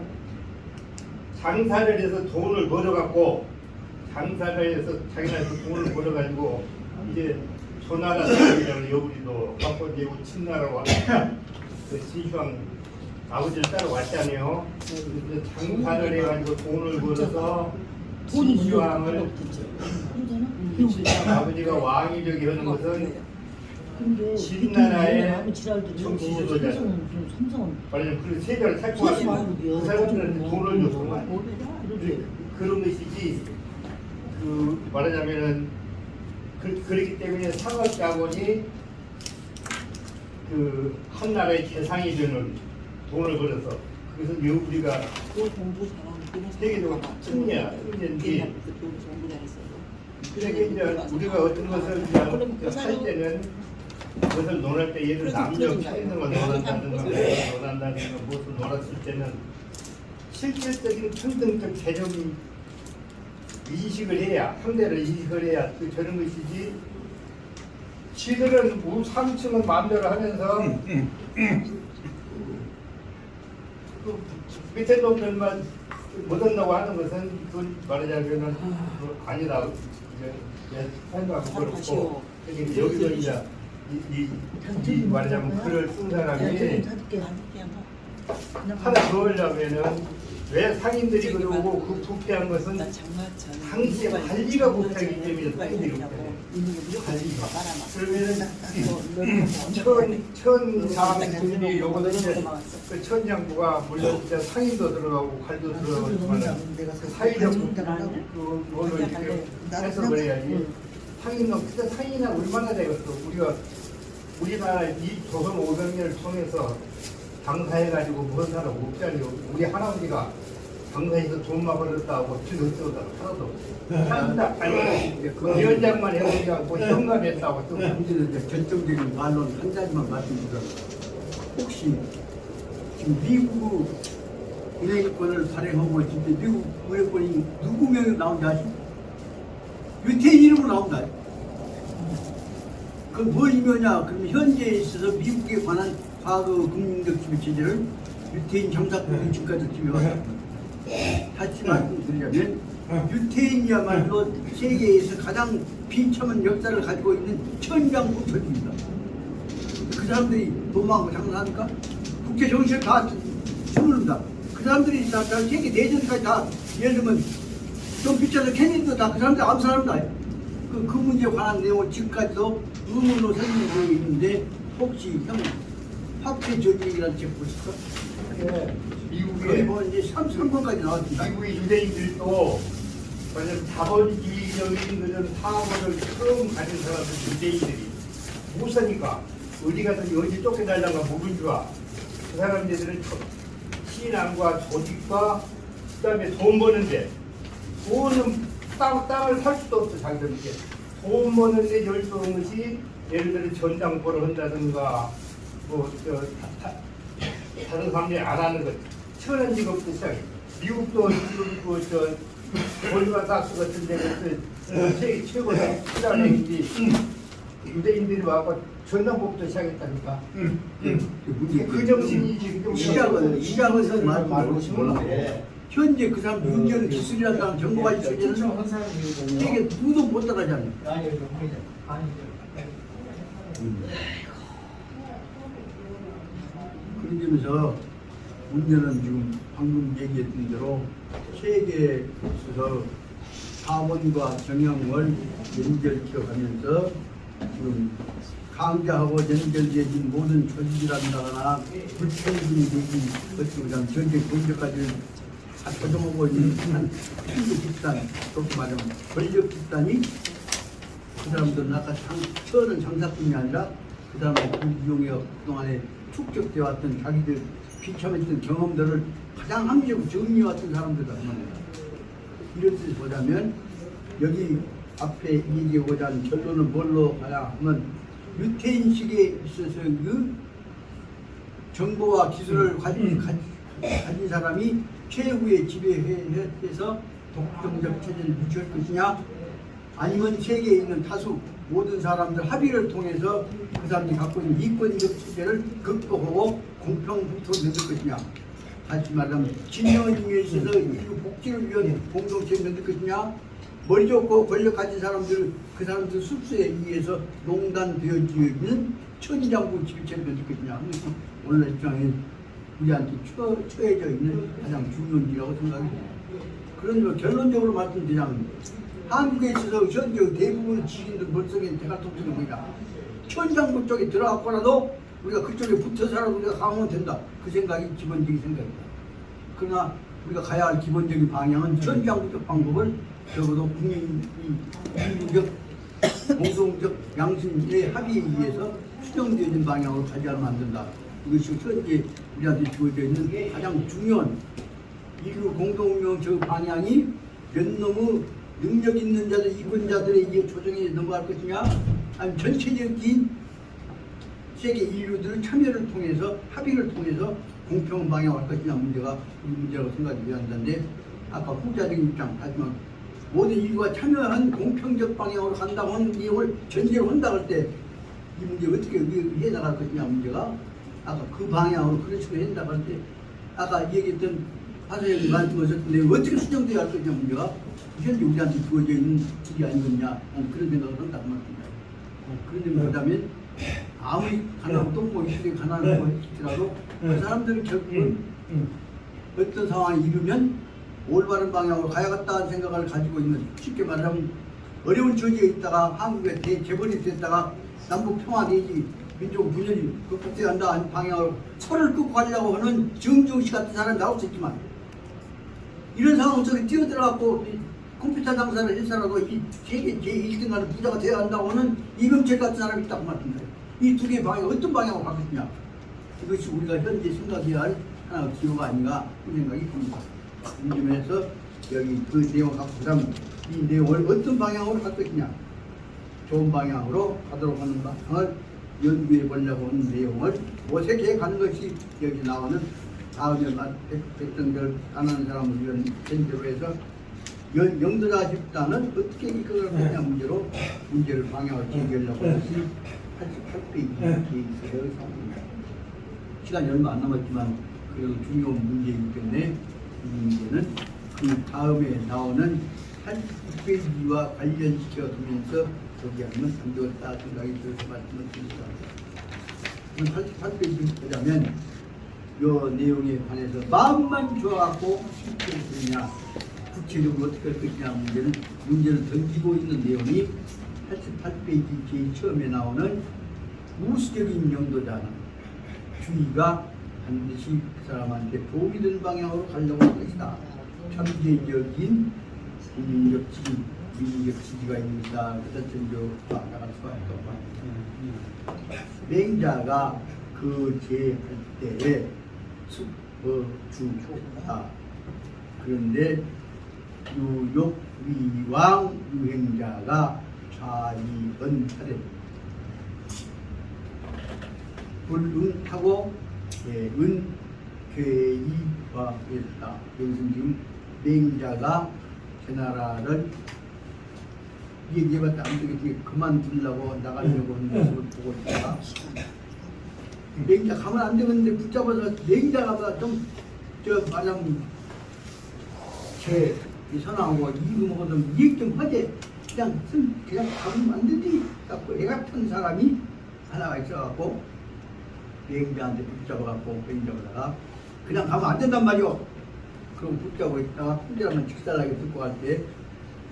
S5: 장사를 해서 돈을 벌어갖고 장사를 해서 자기네한테 돈을 벌어가지고 이제 조나라 사람이라는 여우리도 막고되고 친나라와 그 진슈왕 아버지를 따라왔잖아요. 그래서 장사를 해가지고 돈을 벌어서 진슈왕을 아버지가 왕이 되게 하는 것은 진나라의 정치지도자죠. 말하자면 그 세자를 살고 가지고 그 사람들한테 돈을 줬던 거예요. 그런 것이지 그 말하자면은 그렇기 때문에 상업자본이 그 한 나라의 재상이 되는 돈을 벌어서 그래서 우리가 세계적으로 승리인지 그러니까 이제 우리가 어떤 것을 할 때는 그것을 논할 때 예를 남녀 차이는 걸 논한다든가 무엇을 논했을 때는 실질적인 평등적 개념 인식을 해야 상대를 인식을 해야 그 저런 것이지 지들은 우 3층은 마음대로 하면서 그 밑에 놈들만 못한다고 하는 것은 그건 말하자면은 아니다 이제 생각하고 그렇고 여기서 이제 이 말하자면 글을 쓴 사람이 하나 더 하려면은 왜 상인들이 그러고 그 부패한 것은 당시에 관리가 못하기 때문에 상인들이 못해요. 관리가. 그러면은 천사람들이 요거는 이제 그 천장부가 물론 진짜 상인도 들어가고 관도 들어가고 그 사회적 그거를 이렇게 해석을 해야지. 상인은 진짜 상인은 얼마나 되겠어. 우리나라 이 조선 500년을 통해서 장사해가지고 무슨 사람 없잖아요. 우리 할아버지가 장사해서 돈만 벌었다고 어쩌다가 하나도 아니 위원장만 해보자고 현감했다고 또
S2: 문제는 결정적인 말로는 한 가지만 말씀드려요. 혹시 지금 미국 은행권을 발행하고 있을 때 미국 은행권이 누구 명이 나온다 하시? 유태인 이름으로 나온다. 그건 뭘 의미하냐? 그럼 현재에 있어서 미국에 관한 과거 금융적 지배 체제를 유태인 장사꾼이 지금까지 지배해왔다. 다시 말씀드리자면 유태인이야말로 세계에서 가장 비참한 역사를 가지고 있는 천장부 철입니다. 그 사람들이 도망하고 장사하니까 국제 정신을 다 주무른다. 그 사람들이 다 세계 내전까지 다 예를 들면 좀 비춰서 케네디도 다 그 사람들 암살한다. 그 문제에 관한 내용을 지금까지도 의문으로 설명되고 있는데 혹시 형 화폐 조직이라는 책 보실까?
S5: 네.
S2: 거기 보면 이제 3권까지 나왔습니다.
S5: 미국의 유대인들도 완전 자본주의적인 그런 사업을 처음 가진 사람들 유대인들이 무엇이니까 어디 가서 어디 쫓겨달라가 모른 줄 알아. 그 사람들은 신앙과 조직과 그다음에 돈 버는데 돈은 땅을 살 수도 없어. 자기들에게 돈 버는데 열성한 것이 예를 들어 전당포를 한다든가 다른 사람들이 안 하는 것 천연 직업도 시작해. 미국도 지금 골드만삭스 같은 데는 세계 최고 시장인지 유대인들이 와서 전당포부터 시작했다니까. 그 정신이 지금
S2: 시작은 말고 싶은데 현재 그 사람 윤전 기술이라는 사람 정보가 있으면 세계 누구도 못 따라가잖아요. 그런 점에서 문제는 지금 방금 얘기했던 대로 세계에 있어서 자본과 경영을 연결시켜가면서 지금 강자하고 연결되어진 모든 조직이란다거나 불평등 얘기 어떻게 보자면 전쟁 경제까지 다 조정하고 있는 한 필요 집단, 그렇게 말하면 권력 집단이 그 사람들은 아까 처는 장사꾼이 아니라 그 사람을 이용해 그동안에 축적되어 왔던 자기들 비참했던 경험들을 가장 합리적으로 정리해왔던 사람들이다. 이런 뜻을 보자면 여기 앞에 얘기하고자 하는 결론은 뭘로 가야 하면 유태인식에 있어서 그 정보와 기술을 가진 사람이 최후의 지배해서 독점적 체제를 유지할 것이냐, 아니면 세계에 있는 다수 모든 사람들 합의를 통해서 그 사람들이 갖고 있는 이권적 체제를 극복하고 공평부터 만들 것이냐, 다시 말하면 진영에 있어서 인류 복지를 위한 공동체를 만들 것이냐, 머리 좋고 권력 가진 사람들, 그 사람들 습수에 의해서 농단되어지고 있는 천장부 지배체를 만들 것이냐, 오늘 입장에 우리한테 처해져 있는 가장 중요한 일이라고 생각합니다. 그런 결론적으로 말씀드리자면 한국에 있어서 현재 대부분 지식인들 머릿속에 대가통성이 뭐냐, 천장부 쪽에 들어갔거나도 우리가 그쪽에 붙어서라도 우리가 강하면 된다, 그 생각이 기본적인 생각입니다. 그러나 우리가 가야 할 기본적인 방향은 천장부적 방법을 적어도 국민적 공동적 양심의 합의에 의해서 수정되어진 방향으로 가져야만 안 된다. 이것이 현재 우리한테 주어져 있는 가장 중요한 인류 공동운영 저 방향이 몇 놈의 능력 있는 자들, 이권자들의 이게 조정에 넘어갈 것이냐, 아니면 전체적인 세계 인류들의 참여를 통해서 합의를 통해서 공평한 방향으로 갈 것이냐 문제가 우리 문제라고 생각이 되었는데, 아까 후자적인 입장, 하지만 모든 인류가 참여한 공평적 방향으로 간다고 하는 내용을 전제로 한다고 할 때 이 문제 어떻게 해 나갈 것이냐 문제가, 아까 그 방향으로 그런 식으로 한다고 할 때 아까 얘기했던 하소연이 말씀하셨던데 어떻게 수정되어야 할 것이냐 문제가 현재 우리한테 주어져 있는 길이 아니겠냐, 그런 생각을 한다고 말합니다. 그런 생각을 하면 아무리 가난하고 똥목이 시대에 가난하고 할지라도 그 사람들은 결국은 어떤 상황이 이르면 올바른 방향으로 가야겠다는 생각을 가지고 있는, 쉽게 말하면 어려운 처지에 있다가 한국에 재벌이 됐다가 남북 평화 내지 민족 분열이 극복돼야 한다는 방향으로 철을 끊고 가려고 하는 정정씨 같은 사람이 나올 수 있지만, 이런 상황 속에 뛰어들어갖고 컴퓨터 장사를 해서라도 이 세계 제1등하는 부자가 되어야 한다고 하는 이병철 같은 사람이 있다고 말합니다. 이 두 개의 방향 어떤 방향으로 갈 것이냐, 이것이 우리가 현재 생각해야 할 하나의 기호가 아닌가 그런 생각이 듭니다. 이 점에서 여기 그 내용을 갖고 그다음 이 내용을 어떤 방향으로 갈 것이냐, 좋은 방향으로 가도록 하는 방향을 연구해 보려고 하는 내용을 모색해 가는 것이 여기 나오는 다음에 백성들 안 하는 사람을 위한 전제로 해서 영도자 집단은 어떻게 이끌어갈 거냐 문제로 문제를 방향을 제기하려고 하는 88페이지 계획서의 상황입니다. 시간이 얼마 안 남았지만 그래도 중요한 문제이기 때문에 이 문제는 그 다음에 나오는 88페이지와 관련시켜 두면서 저기하면 안 되겠다 생각이 들어서 말씀을 드립니다. 88페이지 보자면 이 내용에 관해서 마음만 좋아갖고 실천을 되느냐, 구체적으로 어떻게 할 것이냐 문제를 던지고 있는 내용이 88페이지 제일 처음에 나오는 우수적인 영도자는 주의가 반드시 그 사람한테 도움이 되는 방향으로 가려고 할 것이다. 천재적인 국민적 지지, 민족 지지가 있는다. 그래서 전조가 나갈 수가 있다고 합니다. 맹자가 그 제할 때에 주다. 그런데 유욕위왕 유행자가 좌이언하되 불응하고 은 괴이화했다. 여기서 지금 맹자가 제 나라를 얘기해봤다 안 되겠지, 그만두려고 나가려고 하는 모습을 보고 있다가 맹자 가면 안 되겠는데 붙잡아서 맹자가 좀 말하면 제 선하고 이금하고는 얘기 좀 하지, 그냥 가면 안 되지. 갖고 애 같은 사람이 하나가 있어갖고 맹자한테 붙잡아갖고 맹자보다가 그냥 가면 안 된단 말이오. 그럼 붙잡고 있다가 혼자라면 직살하게 듣고 갈 때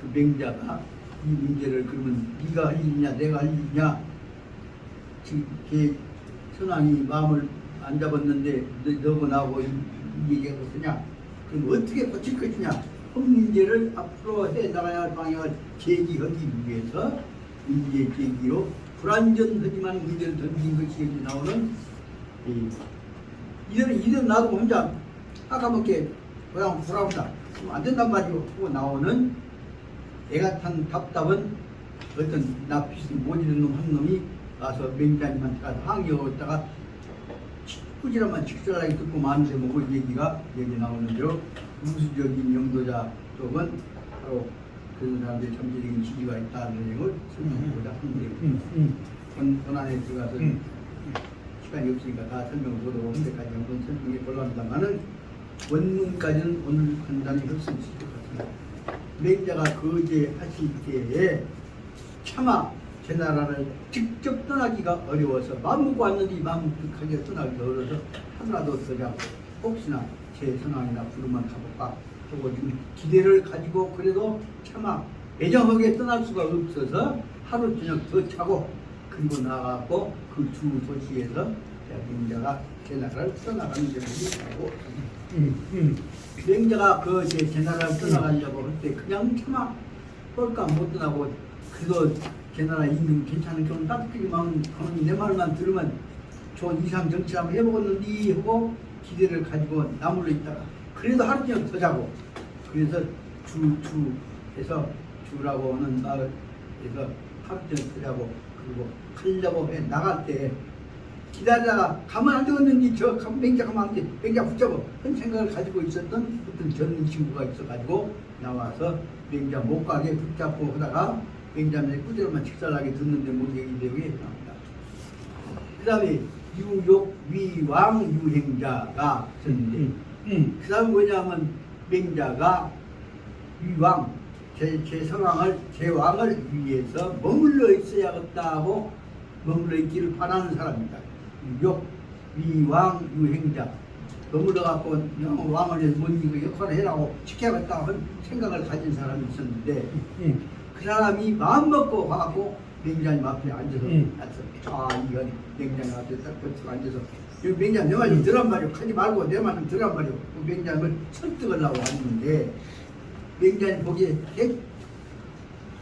S2: 그 맹자가 이 문제를 그러면 네가 할 일이냐 내가 할 일이냐, 지금 걔 선왕이 마음을 안 잡았는데 너고 나하고 이 얘기하고 있으냐, 그럼 어떻게 고칠 것이냐, 그 문제를 앞으로 해나가야 할 방향을 제기하기 위해서 문제 제기로 불완전하지만 문제를 던진 것이 여기 나오는 이들은 나도 혼자 아까먹게 그냥 불안하다 안 된단 말이오 하고 나오는 내가 탄 답답은 어떤 나 비슷 못 이루는 놈 한 놈이 와서 맹자님한테 가서 항의하다가 꾸지람만 직설하게 듣고 마는데 뭐고 얘기 나오는데요. 우수적인 영도자 쪽은 바로 그런 사람들의 잠재적인 지지가 있다는 내용을 설명하고자 합니다. 권한에 들어가서 시간이 없으니까 다 설명을 못하고 현재까지 한번 설명해 보려합니다만은 원문까지는 오늘 간단히 할 수 있을 것 같습니다. 맹자가 거제하실 때에 차마 제 나라를 직접 떠나기가 어려워서 마음 먹고 왔는데 마음 급하게 떠나기가 어려워서 하나도 더 잡고 혹시나 제 선왕이나 부르면 가볼까 하고 지금 기대를 가지고 그래도 차마 애정하게 떠날 수가 없어서 하루 저녁 더 자고 그리고 나가고 그 주 도시에서 맹자가 제 나라를 떠나가는 제목이 나고 맹자가 그 제 나라를 떠나가려고 할 때 그냥 차마 꼴까 못 떠나고 그래도 제 나라 있는 괜찮은 경우 따뜻하게만 내 말만 들으면 좋은 이상 정치 한번 해보겠는데 하고 기대를 가지고 나물러 있다가 그래도 하루 종일 더 자고 그래서 주에서 주라고 하는 마을에서 하루 종일 더 자고 그리고 가려고 해 나갈 때 기다리다가 가면 안 되겠는지 저 맹자 가면 안 돼. 맹자 붙잡아. 그런 생각을 가지고 있었던 어떤 젊은 친구가 있어가지고 나와서 맹자 못 가게 붙잡고 하다가 맹자의 꾸지람만 직살하게 듣는데 못 얘기 되게 나옵니다. 그 다음에 유욕 위왕 유행자가 있었는데 그 다음 뭐냐면 맹자가 위왕 제 선왕을 제 왕을 위해서 머물러 있어야겠다고 머물러 있기를 바라는 사람입니다. 유욕 위왕 유행자 머물러 갖고 왕을 위해서 뭔 역할을 해라고 지켜야겠다고 하는 생각을 가진 사람이 있었는데 그 사람이 마음 먹고 와갖고 맹자님 앞에 앉아서 이건 맹자님 앞에 딱 버티고 앉아서 맹자님 내 말 좀 들란 말이오. 하지 말고 내 말 좀 들란 말이오. 맹자님을 설득을 하고 왔는데 맹자님 보기에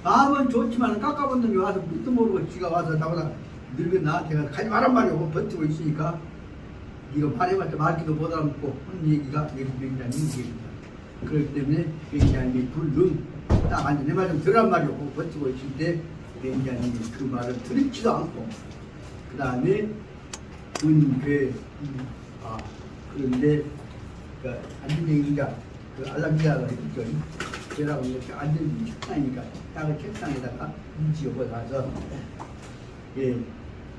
S2: 마음은 좋지만 깎아본 놈이 와서 묻도 모르고 지가 와서 나보다 늙은 나한테 가지 말란 말이오. 버티고 있으니까 이거 말해봤자 말기도 못 알아듣고 하는 얘기가 맹자님 얘기입니다. 그렇기 때문에 맹자님이 불능 딱 앉아 내 말 좀 들란 말이오. 버티고 있을 때 맹자님이 그 말을 들지도 않고 그 다음에 은괴 그런데 그 앉은 얘기가 그 알람기자가 있죠. 걔라고 이렇게 앉은 책상이니까 딱 책상에다가 유지하고 가서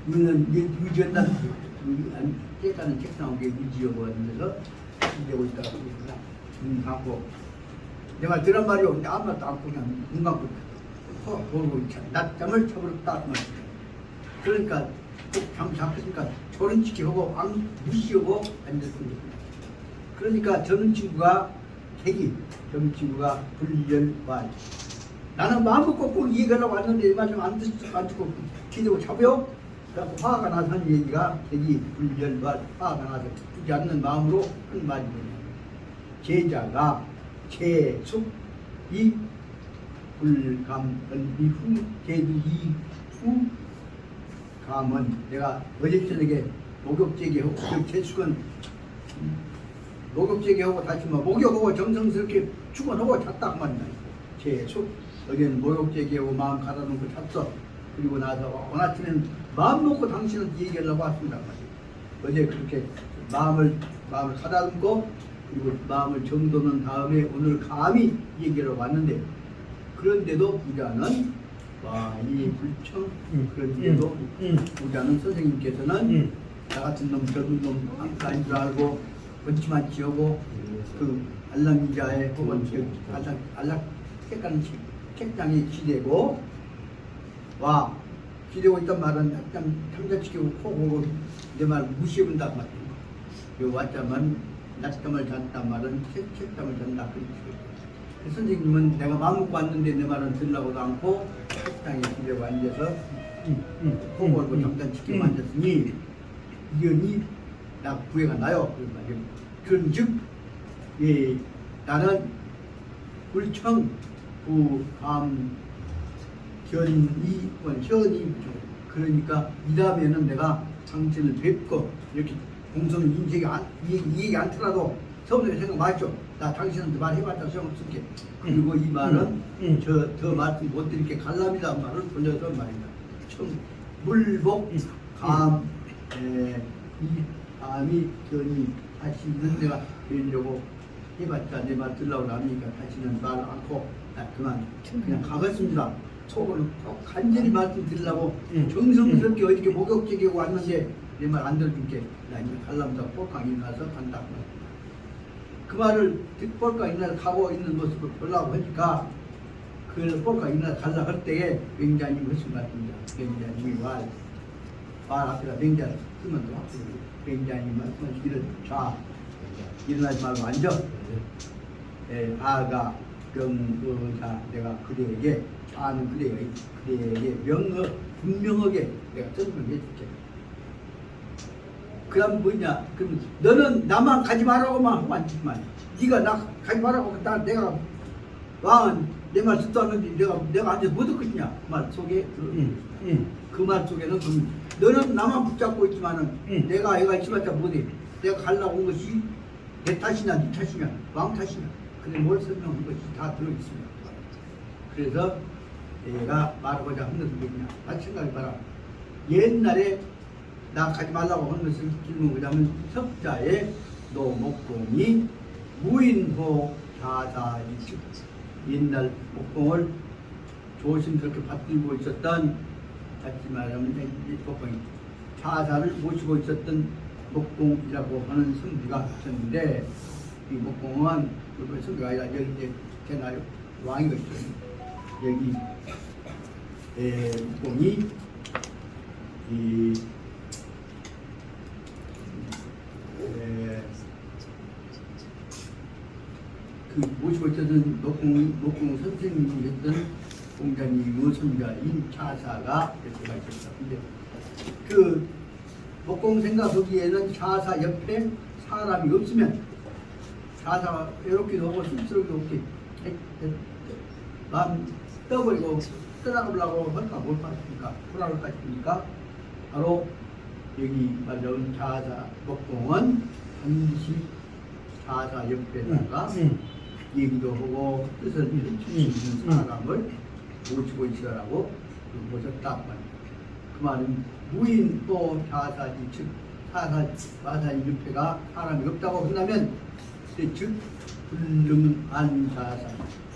S2: 은은 유지한다 깨끗한 책상 위에 유지하고 앉아서 기대고 있다가 눈 감고 내 말 들란 말이오. 근데 아무 말도 안 그냥 눈 감고 보고 낮잠을 쳐버렸다. 그러니까 잠 잡혔으니까 저런 지키고 무시하고 앉았습니다. 그러니까 젊은 친구가 젊은 친구가 불열발 나는 마음 먹고 꼭 이해하려고 왔는데 이 말 좀 안 듣고 기대고 잡아요. 그래서 화가 나서 한 얘기가 불열발 화가 나서 듣지 않는 마음으로 한 말이거든요. 제자가 제숙이 불감은 이후 제두 이후 감은 내가 어제 저녁에 목욕제기하고 제숙은 목욕제기하고 다시 목욕하고 정성스럽게 축원하고 잤다 그 말이야. 제숙 어제는 목욕제기하고 마음 가다놓고 잤어. 그리고 나서 오늘 아침에는 마음 먹고 당신한테 얘기하려고 왔습니다. 어제 그렇게 마음을 가다듬고 그리고 마음을 정도는 다음에 오늘 감히 얘기하러 왔는데 그런데도 부자는 이 불청 그런데도 부자는 선생님께서는 나 같은 놈 젊은 놈 아닌 줄 알고 번치만 지어고 그 알람기자의 혹은 알람 색깔은 책장에 기대고 기대고 있단 말은 약간 탐자치기고 코고 내 말 무시해본단 말이에요. 왔자만 낮잠을 잤단 말은 책잠을 잔다. 선생님은 내가 마음 먹고 왔는데 내 말은 들으려고도 않고 책상에 기대고 앉아서 코 걸고 잠깐 지키고 앉았으니 이연이 나 구애가 나요. 그런 즉 나는 불청 부감 현이 그러니까 이 다음에는 내가 당신을 뵙고 이렇게 공손 인식이 이해가 않더라도 서울에 생각 맞죠. 나 당신한테 말해봤자 소용없을게. 그리고 이 말은 더 말씀 못 드릴게 갈람이라는 말을 돌려서 말입니다. 물복 감 이 감이 견이 다시는 내가 되려고 해봤자 내 말 들으려고 하니까 다시는 말 않고 그만 그냥 가겠습니다. 속으로 꼭 간절히 말씀 드리려고 정성스럽게 어떻게 목욕지게 왔는데 내 말 안 들어줄게. 나 이제 갈람다 꼴깡 일어나서 간다. 그 말을 꼴깡 일어나서 가고 있는 모습을 보려고 하니까 그 꼴깡 일어나서 갈라 할 때에 맹자님이 하신 말입니다. 맹자님이 말 앞에다 맹자를 쓰면 또 맹자님이 말씀하시기를 자 일어나지 말고 앉아. 아가 병의자 내가 그대에게 자는 그대에게 분명하게 내가 설명해 줄게. 그 다음 뭐냐? 그럼 너는 나만 가지 말라고만 하고 앉지만 네가 나 가지 말라고 내가 왕은 내 말 듣도 않는데 내가 앉아서 뭐 듣겠냐? 그 말 속에 그 말 속에는 그럼 너는 나만 붙잡고 있지만은 내가 애가 있어봤자 뭐지? 내가 가려고 온 것이 내 탓이냐 네 탓이냐 왕 탓이냐 근데 뭘 설명한 것이 다 들어있습니다. 그래서 내가 말하고자 하는 것은 뭐냐? 다시 생각해봐라. 옛날에 나 가지 말라고 하는 것을 질문하자면 석자의 노목공이 무인호 자사이즉 옛날 목공을 조심스럽게 받들고 있었던 다시 말하면 목공이 자사를 모시고 있었던 목공이라고 하는 성비가 있었는데 이 목공은 그 성비가 아니라 여기 이제 제가 왕이가 있어요. 여기 목공이 그 모시고 있었던 목공 선생님이었던 공자님의 손자인 차사가 이렇게가 있었다. 근데 그 목공 생각하기에는 차사 옆에 사람이 없으면 차사가 외롭기도 하고 쑥스럽기도 없게 마음 떠버리고 떠나가려고 할까 못 봤습니까? 불안할 것입니까? 바로 여기 말하는 차사 목공은 반드시 차사 옆에다가 얘기도 하고 뜻을 이루는 사람을 모시고 있으라고 모셨다. 그 말은 무인 또 자사지 즉 자사지 옆에가 사람이 없다고 한다면 즉 불능한 자사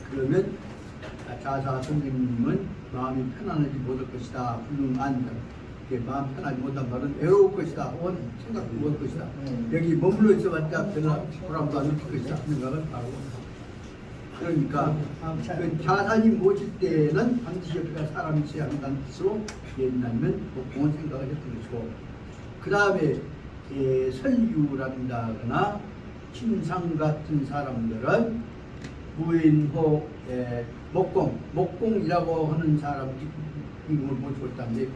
S2: 그러면 자사 선생님은 마음이 편안하지 못할 것이다. 불능한 마음 편하지 못한 말은 외로울 것이다. 혹은 생각도 못할 것이다. 여기 머물러 있어봤자 별로 보람도 안 느낄 것이다. 생각을 하고 그러니까 그 자산이 모실 때는 반드시 옆에 사람이 있어야 한다는 뜻으로 옛날에는 목공을 생각을 했던 것이고 그 다음에 설유란다거나 침상 같은 사람들은 무인호 목공이라고 하는 사람 이름을 모시고 있다는데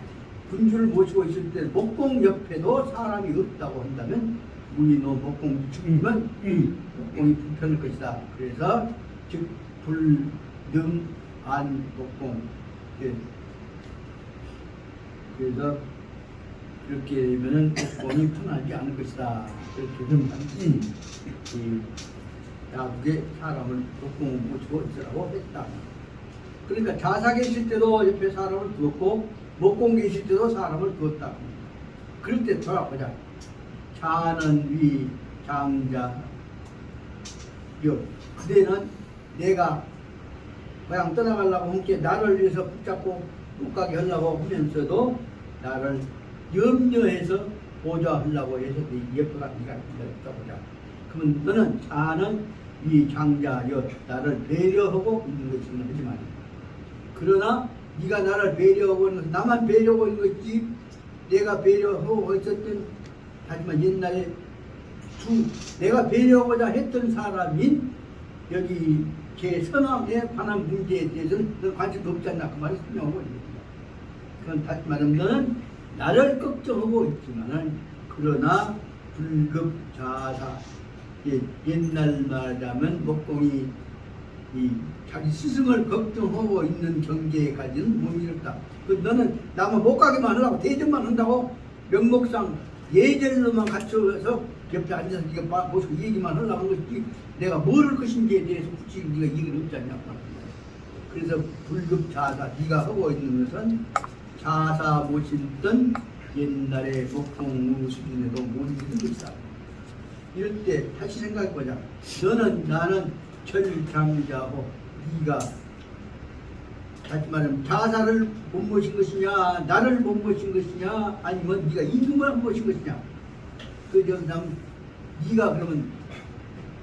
S2: 군주를 모시고 있을 때 목공 옆에도 사람이 없다고 한다면 무인호 목공 죽으면 목공이 불편할 것이다. 그래서 즉 불능안 목공 그래서 그렇게 되면은 목공이 편하지 않을 것이다. 그렇게 되면 반드시 야국에 사람을 목공을 모시고 있으라고 했다. 그러니까 자사 계실 때도 옆에 사람을 두었고 목공 계실 때도 사람을 두었다. 그럴 때 돌아보자. 자는 위 장자 여 그대는 내가 고향 떠나가려고 함께 나를 위해서 붙잡고 못 가게 하려고 하면서도 나를 염려해서 보좌하려고 해서 네 옆에가 네가 있다보자. 그러면 너는 자는 이 장자여 나를 배려하고 있는 것이면 하지 말이야. 그러나 네가 나를 배려하고 있는 것, 나만 배려하고 있는 것이지 내가 배려하고 있었던 하지만 옛날에 내가 배려하고자 했던 사람인 여기 제 선함에 관한 문제에 대해서는 너 관심도 없지 않나 그 말을 설명하고 있습니다. 그건 다시 말하면 너는 나를 걱정하고 있지만은 그러나 불급자사 옛날 말하자면 목공이 이 자기 스승을 걱정하고 있는 경계까지는 못 이뤘다. 너는 나만 못 가게만 하려고 대접만 한다고 명목상 예절로만 갖춰서 옆에 앉아서 네가 모시고 얘기만 하려고 한 것이지 내가 뭘 할 것인지에 대해서 굳이 네가 얘기를 없지 않냐. 그래서 불급자사 네가 하고 있는 것은 자사 모시던 옛날에 목동 수준에도 못 이루는 것이다. 이럴 때 다시 생각해보자. 너는 나는 절장자고 네가 다시 말하면 자사를 못 모신 것이냐 나를 못 모신 것이냐 아니면 네가 이름을 못 모신 것이냐. 그저 네가 그러면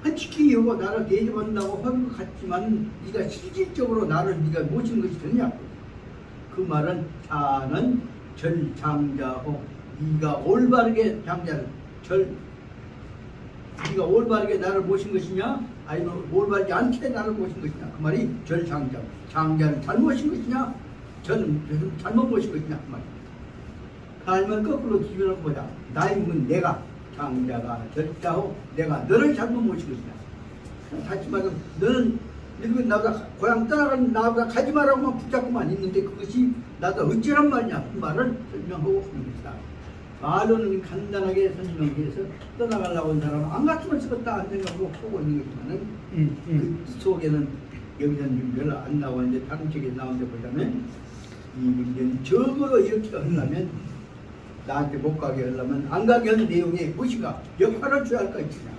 S2: 한치기 하고 나를 대접한다고 하는 것 같지만 네가 실질적으로 나를 네가 모신 것이 되냐. 그 말은 자는 절장자고 네가 올바르게 장자를 네가 올바르게 나를 모신 것이냐 아니면 올바르지 않게 나를 모신 것이냐. 그 말이 절장자. 장자를 잘못 모신 것이냐 저는 잘못 모신 것이냐 그 말이야. 아니면 거꾸로 뒤집어 보자. 나의 문 내가 장자가 절자고 내가 너를 잘못 모신 것이냐. 다시 말하면 너는 늙은 나보다 고향 떠나가는 나보다 가지 말라고만 붙잡고만 있는데 그것이 나도 어찌란 말이냐 그 말을 설명하고 있는 것이다. 말로는 간단하게 설명해서 떠나가려고 하는 사람은 안 갔으면 쓰겠다 안 생각하고 하고 있는 것이지만은 그 속에는 여기서는 별로 안 나오는데 다른 책에 나온 데 보자면 이 문제는 적어도 이렇게 하려면 나한테 못 가게 하려면 안 가게 하는 내용이 무엇인가 역할을 줘야 할 것이냐.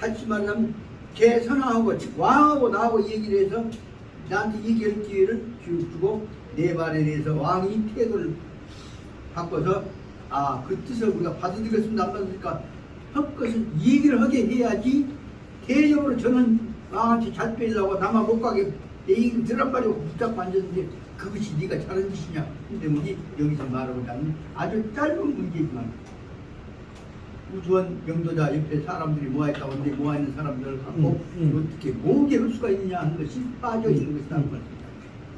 S2: 다시 말하면 개 선왕하고 왕하고 나하고 얘기를 해서 나한테 얘기할 기회를 주고 내 말에 대해서 왕이 태도를 바꿔서 그 뜻을 우리가 받아들였습니다 안 받으니까 할 것을 얘기를 하게 해야지 대적으로 저는 왕한테 잘 빼려고 나만 못 가게 내 얘기를 들란 말이고 붙잡고 앉았는데 그것이 네가 잘한 짓이냐. 근데 우리 여기서 말하고자면 아주 짧은 문제지만 우주원 영도자 옆에 사람들이 모아있다고 하는데 모아있는 사람들을 갖고 어떻게 모으게 할 수가 있느냐 하는 것이 빠져있는 것이다 하는 것입니다.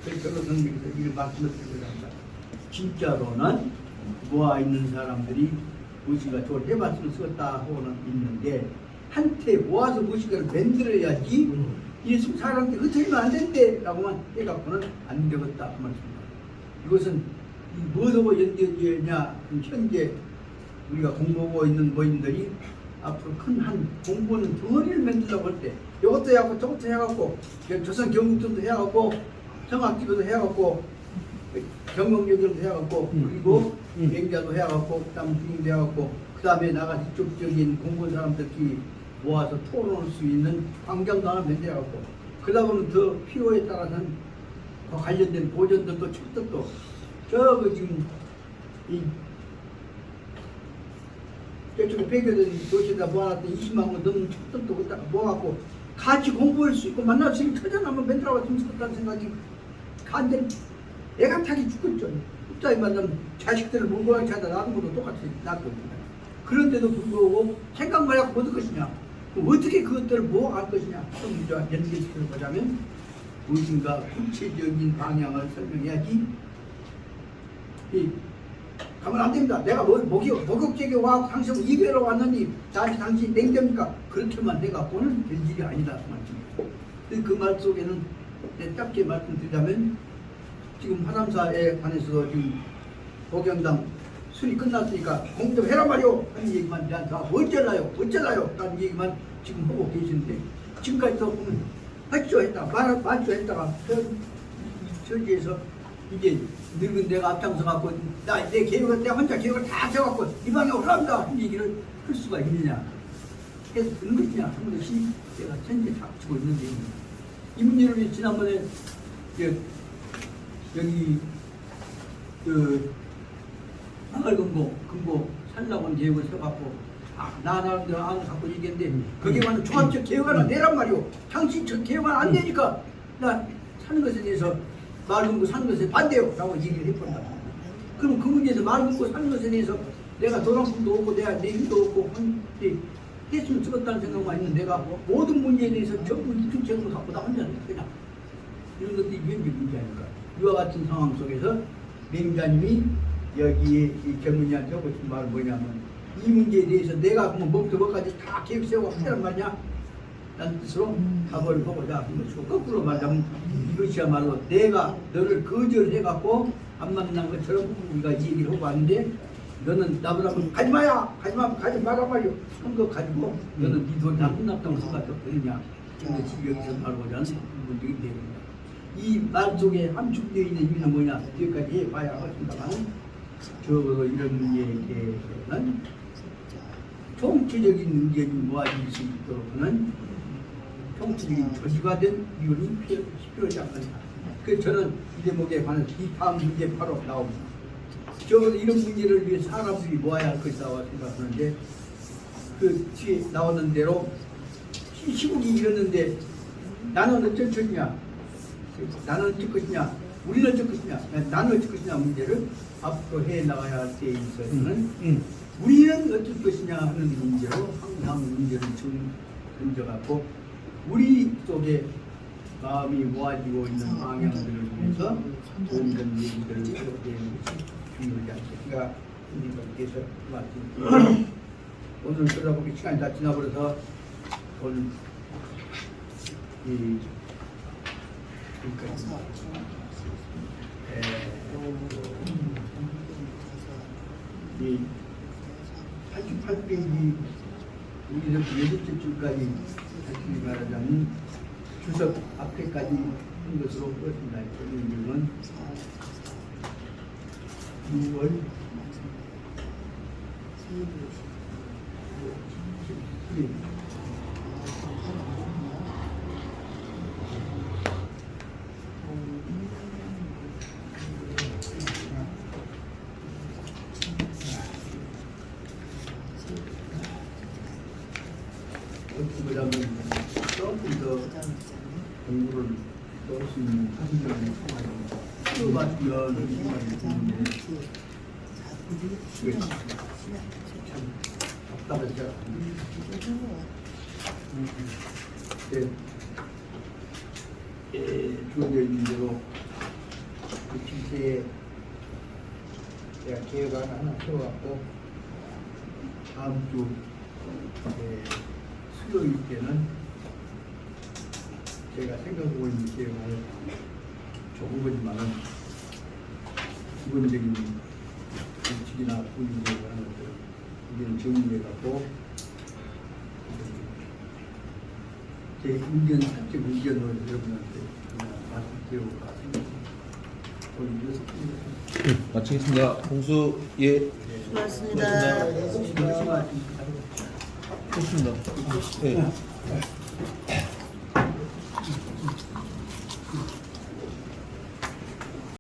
S2: 그래서 결론 선생님께서 이걸 말씀을 드리고자 합니다. 진짜로는 모아있는 사람들이 무엇인가 좋을 때 말씀을 쓰겠다 하고는 있는데 한테 모아서 무엇인가를 만들어야지 이 사람한테 흩어지면 안 된대 라고만 해갖고는 안 되겠다 그 말씀입니다. 이것은 무엇하고 연결되냐 현재 우리가 공부하고 있는 모임들이 앞으로 큰 한 공부하는 덩어리를 만들려고 할 때 이것도 해갖고 저것도 해갖고 조선 경국들도 해갖고 성악기도 해갖고 경영교들도 해갖고 그리고 맹자도 해갖고 그 다음 중임도 해갖고 그 다음에 나가 이쪽적인 공부한 사람들끼리 모아서 토론할 수 있는 광장도 하나 만들어갖고 그러다 보면 더 필요에 따라서는 그 관련된 보존들도 책들도 저거 지금 이 저쪽에 배교된 도시에다 모아놨던 20만 원 넘는 책들도 그다가 모아갖고 같이 공부할 수 있고 만날 수 있는 터전 한번 만들어봤으면 좋겠다는 생각이 간절히 애가 타기 죽겠죠. 갑자기 만나면 자식들을 물고랑 찾아 놔둔 것도 똑같이 놔뒀습니다. 그런데도 불구하고 생각만 하고 못 할 것이냐. 어떻게 그것들을 모아갈 것이냐. 좀 연결시켜 보자면 무엇인가 구체적인 방향을 설명해야지. 가면 안 됩니다. 내가 목욕제게 와서 당신 이겨러 왔느니 나한테 당신이 냉됩니까? 그렇게만 해갖고는 될 일이 아니다. 그 말 속에는 짧게 말씀드리자면 지금 화담사에 관해서도 지금 복영당 술이 끝났으니까 공부 좀 해란 말이오 하는 얘기만 저한테 어쩌라요 라는 얘기만 지금 하고 계시는데 지금까지도 보면 맞죠 했다 맞죠 했다가 저기에서 이제 늙은 내가 앞장서 갖고 내 계획을 내 혼자 계획을 다 세워갖고 이 방에 올라간다 하는 얘기를 할 수가 있느냐 해서 그런 것이냐 하는 것이 제가 현재 닥치고 있는 얘기입니다. 이 문제를 지난번에 여기 마을 금고 살라고 하는 계획을 세워갖고 나라는 안 갖고 얘기했는데 그게 완전 종합적 계획을 하나 내란 말이오. 당신 저 계획을 안 내니까 나 사는 것에 대해서 마을 금고 사는 것에 반대요 라고 얘기를 해버린다. 그럼 그 문제에서 마을 금고 사는 것에 대해서 내가 도랑품도 없고 내가 내 힘도 없고 했으면 죽었다는 생각만 있는 내가 모든 문제에 대해서 전부 이중책임을 갖고 나 혼자 그냥 이런 것들이 현재 문제 아닐까. 이와 같은 상황 속에서 맹자님이 여기에 이 젊은이한테 하고 싶은 말은 뭐냐면 이 문제에 대해서 내가 뭐부터 뭐까지 다 계획 세우고 하란 말이냐 라는 뜻으로 답을 보고자 하는 것이고 거꾸로 말하면 이것이야말로 내가 너를 거절해갖고 안 만난 것처럼 우리가 얘기를 하고 왔는데 너는 나보다 가지 마야 가지 마라 말이요. 한 거 가지고 너는 네 돈 다 끝났다고 생각했거든요. 근데 지금 여기서 말하고자 하는 문제가 되는 이 말 속에 함축되어 있는 의미는 뭐냐? 여기까지 해봐야 하겠습니다만 적어도 이런 문제에 대해서는 총체적인 의견이 모아질 수 있도록 하는 총체적인 조직화 된 이론이 필요하지 않습니다. 그래서 저는 이 대목에 관해서 이 다음 문제 바로 나옵니다. 적어도 이런 문제를 위해 사람들이 모아야 할 것이라고 생각하는데 그 뒤에 나오는 대로 시국이 이랬는데 나는 어쩔 것이냐, 나는 어쩔 것이냐, 우리는 어쩔 것이냐, 나는 어쩔 것이냐 문제를 앞으로 해 나가야 할 때에 있어서는 우리는 어쩔 것이냐 하는 문제로 항상 문제를 던져갖고 우리 속에 마음이 모아지고 있는 방향들을 위해서 좋은 얘기들을 하게 되는 것이 중요하지 않겠습니까? 님께서 말씀드립니다. 오늘 그러다 보니 시간이 다 지나버려서 오늘 이 이 88페이지 우리는 여섯째 줄까지 다시 말하자면 주석 앞에까지 한 것으로 그렇습니다. 여기는 6월 17일 어떻게 보자면 조금 더 공부를 할 수 있는 환경을 통하여 수업하면 정말 있는데 이게 참 답답하죠. 주어져 있는 대로 그 실세에 제가 계획을 하나 세워갖고 다음 주 수요일 때는 제가 생각하고 있는 계획을 조금 거지만은 기본적인 정책이나 분위기에 관한 것들 우리는 정리해갖고 제 의견, 사적 의견으로 여러분한테 말씀드려볼까 생각합니다. 오늘 이어서
S1: 마치겠습니다. 홍수 예.
S4: 수고하셨습니다.
S1: 좋습니다. 예.